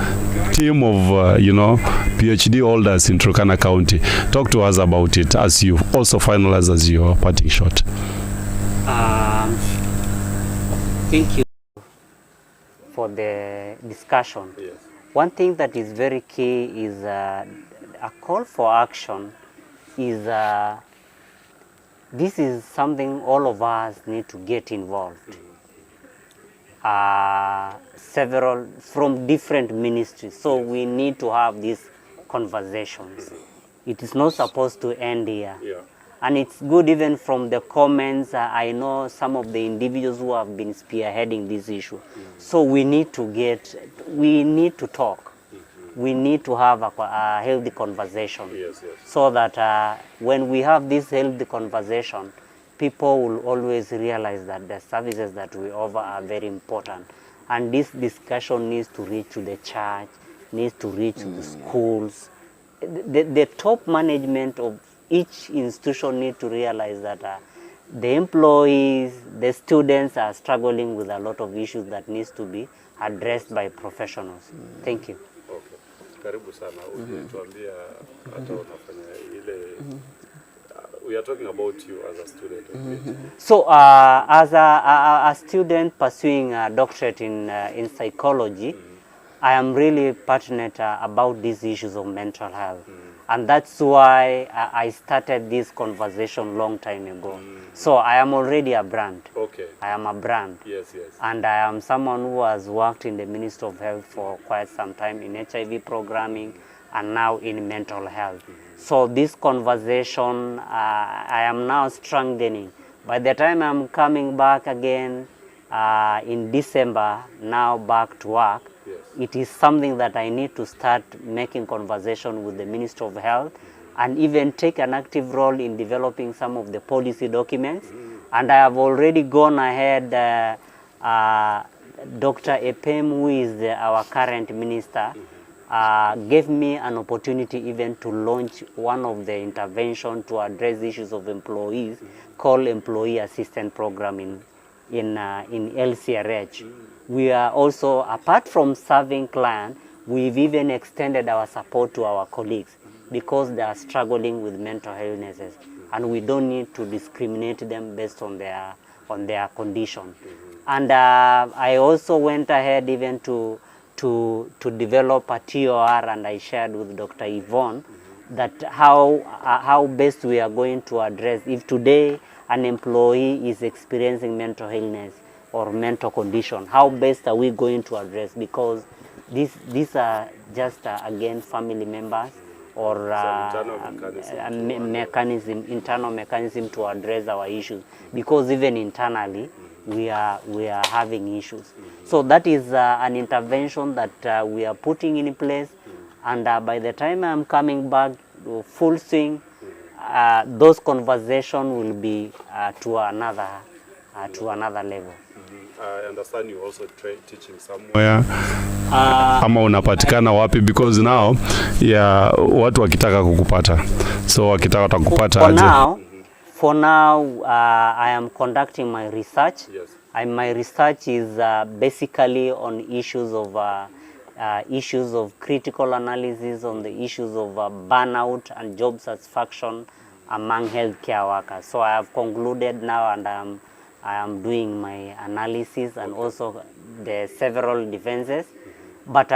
team of PhD holders in Turkana County. Talk to us about it as you also finalize as your parting shot. Thank you for the discussion. Yes. One thing that is very key is a call for action. This is something all of us need to get involved. Several from different ministries, so we need to have these conversations. It is not supposed to end here. Yeah. And it's good even from the comments. I know some of the individuals who have been spearheading this issue. So we need to talk. We need to have a healthy conversation. Yes. So that when we have this healthy conversation, people will always realize that the services that we offer are very important. And this discussion needs to reach to the church, needs to reach to the schools. The top management of each institution need to realize that the employees, the students are struggling with a lot of issues that needs to be addressed by professionals. Thank you. Okay. Karibu sana. Tuambia hata unafanya ile we are talking about you as a student. So as a student pursuing a doctorate in psychology, I am really passionate about these issues of mental health. And that's why I started this conversation long time ago. So I am already a brand. Okay. I am a brand. Yes, yes. And I am someone who has worked in the Ministry of Health for quite some time in HIV programming and now in mental health. So this conversation I am now strengthening. By the time I'm coming back again in December, now back to work, Yes. it is something that I need to start making conversation with the Ministry of Health and even take an active role in developing some of the policy documents. And I have already gone ahead, Dr. Epem, who is our current minister, gave me an opportunity even to launch one of the intervention to address issues of employees called Employee Assistance Program in LCRH. We are also, apart from serving clients, we've even extended our support to our colleagues because they are struggling with mental illnesses, and we don't need to discriminate them based on their condition. And I also went ahead even to develop a TOR, and I shared with Dr. Yvonne that how best we are going to address if today an employee is experiencing mental illness or mental condition, how best are we going to address, because these are just again family members or internal mechanism to address our issues, because even internally we are having issues. So that is an intervention that we are putting in place, and by the time I'm coming back full swing, those conversations will be to another level. I understand you also teaching somewhere. Ama unapatikana wapi, because now watu wakitaka kukupata, so wakitaka kukupata aje? For now, I am conducting my research. Yes. My research is basically on issues of critical analysis on the issues of burnout and job satisfaction among healthcare workers. So I have concluded now, and I am doing my analysis and also the several defenses. But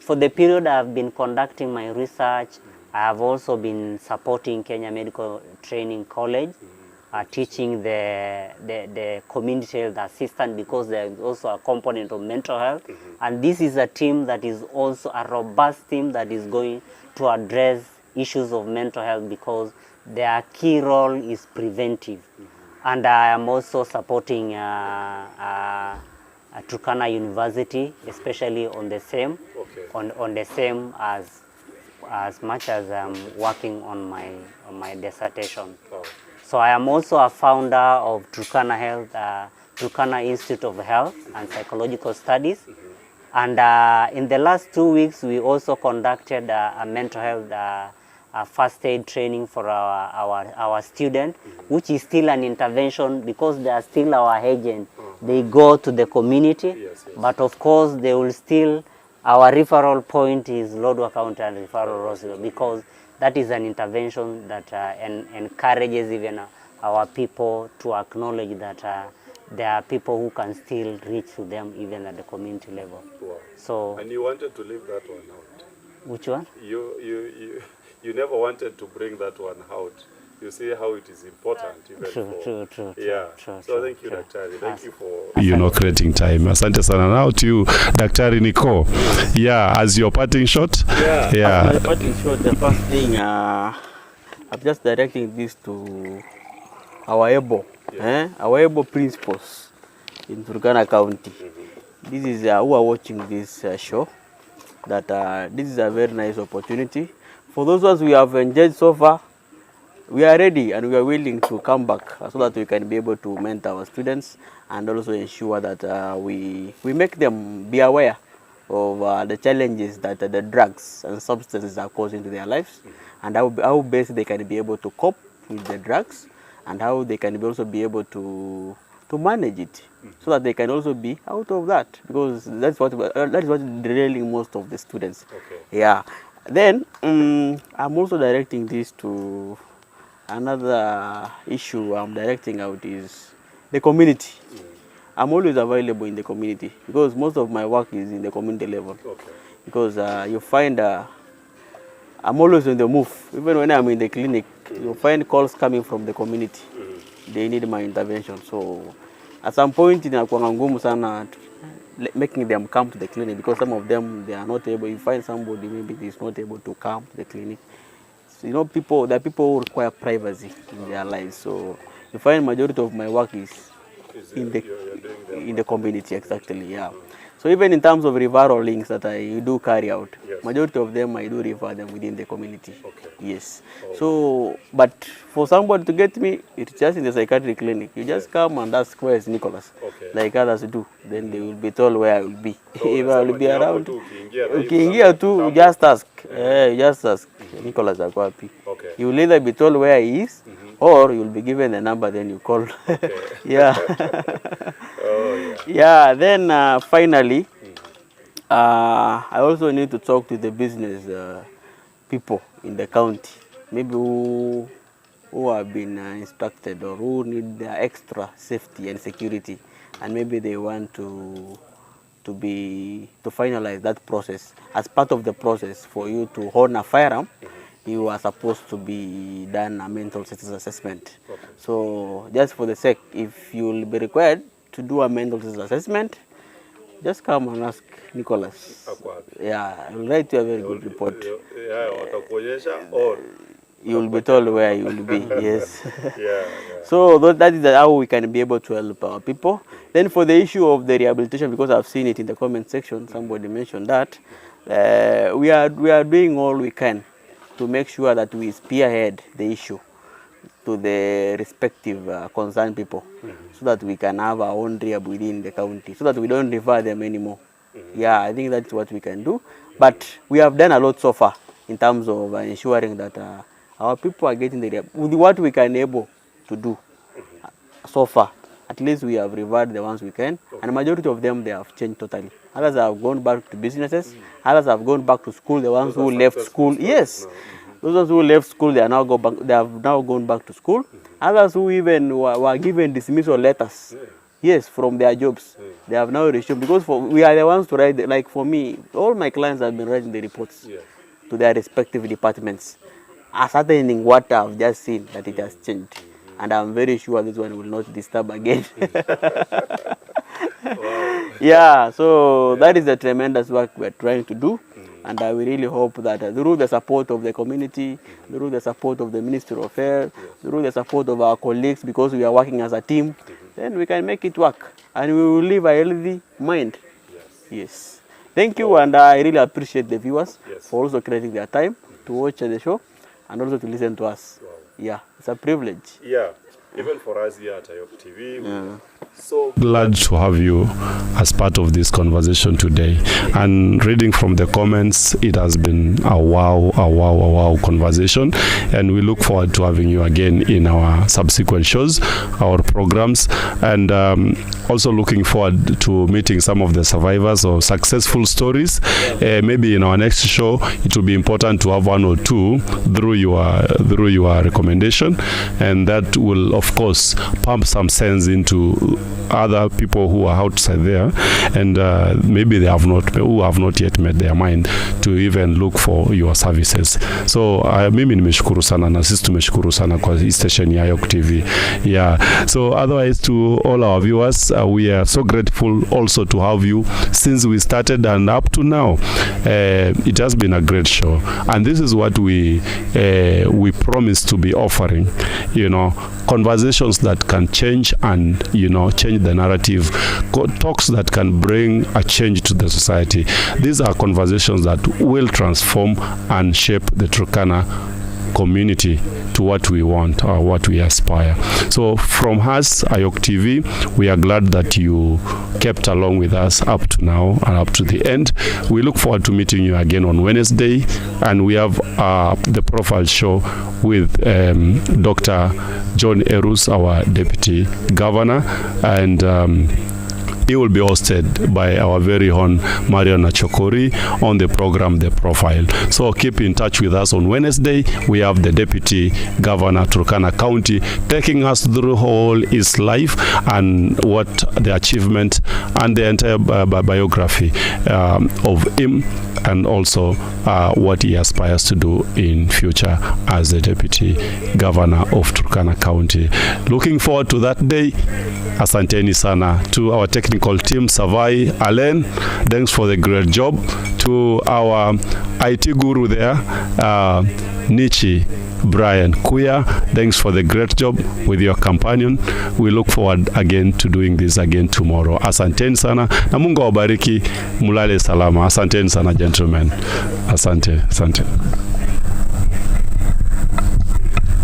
for the period I have been conducting my research, I have also been supporting Kenya Medical Training College, teaching the community health assistant, because there is also a component of mental health. And this is a team that is also a robust team that is going to address issues of mental health, because their key role is preventive. And I am also supporting Turkana University, especially on the same, on the same as much as I'm working on my dissertation. Oh. So I am also a founder of Turkana Health, Turkana Institute of Health and Psychological Studies. And in the last 2 weeks, we also conducted a mental health first aid training for our students, which is still an intervention because they are still our agent. They go to the community, Yes. but of course they will still, our referral point is Lodwar County and Referral Hospital, because that is an intervention that encourages even our people to acknowledge that there are people who can still reach to them even at the community level. Wow. So, And you wanted to leave that one out. which one? You never wanted to bring that one out. You see how it is important even True. Yeah. True. Thank you, Daktari. Thank you for Creating time. Asante sana. Now to you, Daktari Nico. Yeah, as your parting shot. Yeah. As my parting shot, the first thing, I'm just directing this to our EBO, our EBO principals in Turkana County. This is who are watching this show. That this is a very nice opportunity. For those ones we have enjoyed so far, we are ready and we are willing to come back so that we can be able to mentor our students and also ensure that we make them be aware of the challenges that the drugs and substances are causing to their lives, and how best they can be able to cope with the drugs, and how they can also be able to manage it, so that they can also be out of that, because that is what is derailing most of the students. Okay. Yeah. Then I'm also directing this to another issue. I'm directing out is the community. I'm always available in the community because most of my work is in the community level. Okay. Because you find I'm always on the move. Even when I'm in the clinic, you'll find calls coming from the community. They need my intervention. So at some point, inakuwa ngumu sana making them come to the clinic, because some of them, they are not able. You find somebody maybe is not able to come to the clinic. So, you know, there are people who require privacy in their lives. So you find majority of my work is in the community, exactly, yeah. So even in terms of referral links that I do carry out, majority of them I do refer them within the community. Yes. So, but for somebody to get me, it's just in the psychiatric clinic. You just come and ask, where is Nicholas, like others do. Then they will be told where I will be. If I will be around, ukiingia tu, just ask. You just ask, Nicholas ako wapi. You will either be told where he is, or you will be given the number, then you call. Yeah. Yeah, then finally, I also need to talk to the business people in the county, maybe who have been instructed or who need their extra safety and security, and maybe they want to finalize that process. As part of the process, for you to own a firearm, you are supposed to be done a mental status assessment. So just for the sake, if you will be required to do a mental status assessment, just come and ask Nicholas. Yeah, I will write you a very good report. You will be told where you will be. Yes. So that is how we can be able to help our people. Then for the issue of the rehabilitation, because I've seen it in the comment section, somebody mentioned that, we are doing all we can to make sure that we spearhead the issue to the respective concerned people, so that we can have our own rehab within the county, so that we don't refer them anymore. Yeah, I think that's what we can do. But we have done a lot so far in terms of ensuring that our people are getting the rehab. With what we can able to do so far, at least we have revered the ones we can, and the majority of them, they have changed totally. Others have gone back to businesses, others have gone back to school, the ones who left school, yes. Those ones who left school, they have now gone back to school. Others who even were given dismissal letters, yes, from their jobs, they have now resumed, because we are the ones to write, like for me, all my clients have been writing the reports to their respective departments, ascertaining what I've just seen, that it has changed. And I'm very sure this one will not disturb again. Yeah, so that is the tremendous work we're trying to do. And I really hope that through the support of the community, through the support of the Ministry of Health, through the support of our colleagues, because we are working as a team, then we can make it work. And we will live a healthy mind. Yes. Thank you, and I really appreciate the viewers for also creating their time to watch the show and also to listen to us. Yeah, it's a privilege. Yeah, even for us here at Ayok TV, we're so glad to have you as part of this conversation today. And reading from the comments, it has been a wow conversation, and we look forward to having you again in our subsequent shows, our programs, and also looking forward to meeting some of the survivors or successful stories. Maybe in our next show, it will be important to have one or two through your recommendation, and that will of course pump some sense into other people who are outside there, and maybe who have not yet made their mind to even look for your services. So mimi nimeshukuru sana, na sisi tumeshukuru sana kwa hii station ya Ayok TV. Yeah. So otherwise, to all our viewers, we are so grateful also to have you since we started and up to now. It has been a great show, and this is what we promise to be offering, conversations that can change and change the narrative, talks that can bring a change to the society. These are conversations that will transform and shape the Turkana community to what we want or what we aspire. So from us, Ayok TV, we are glad that you kept along with us up to now and up to the end. We look forward to meeting you again on Wednesday, and we have the profile show with Dr. John Erus, our Deputy Governor, and he will be hosted by our very own Marion Achokori on the program The Profile. So keep in touch with us. On Wednesday, we have the Deputy Governor Turkana County taking us through all his life and what the achievement and the entire biography of him, and also what he aspires to do in future as the Deputy Governor of Turkana County. Looking forward to that day. Asanteni sana to our technical team, Savai Allen, thanks for the great job. To our IT guru there, Nichi Brian Kuya, thanks for the great job with your companion. We look forward again to doing this again tomorrow. Asanteni sana na Mungu awabariki, mulale salama. Asanteni sana gentlemen. Asante.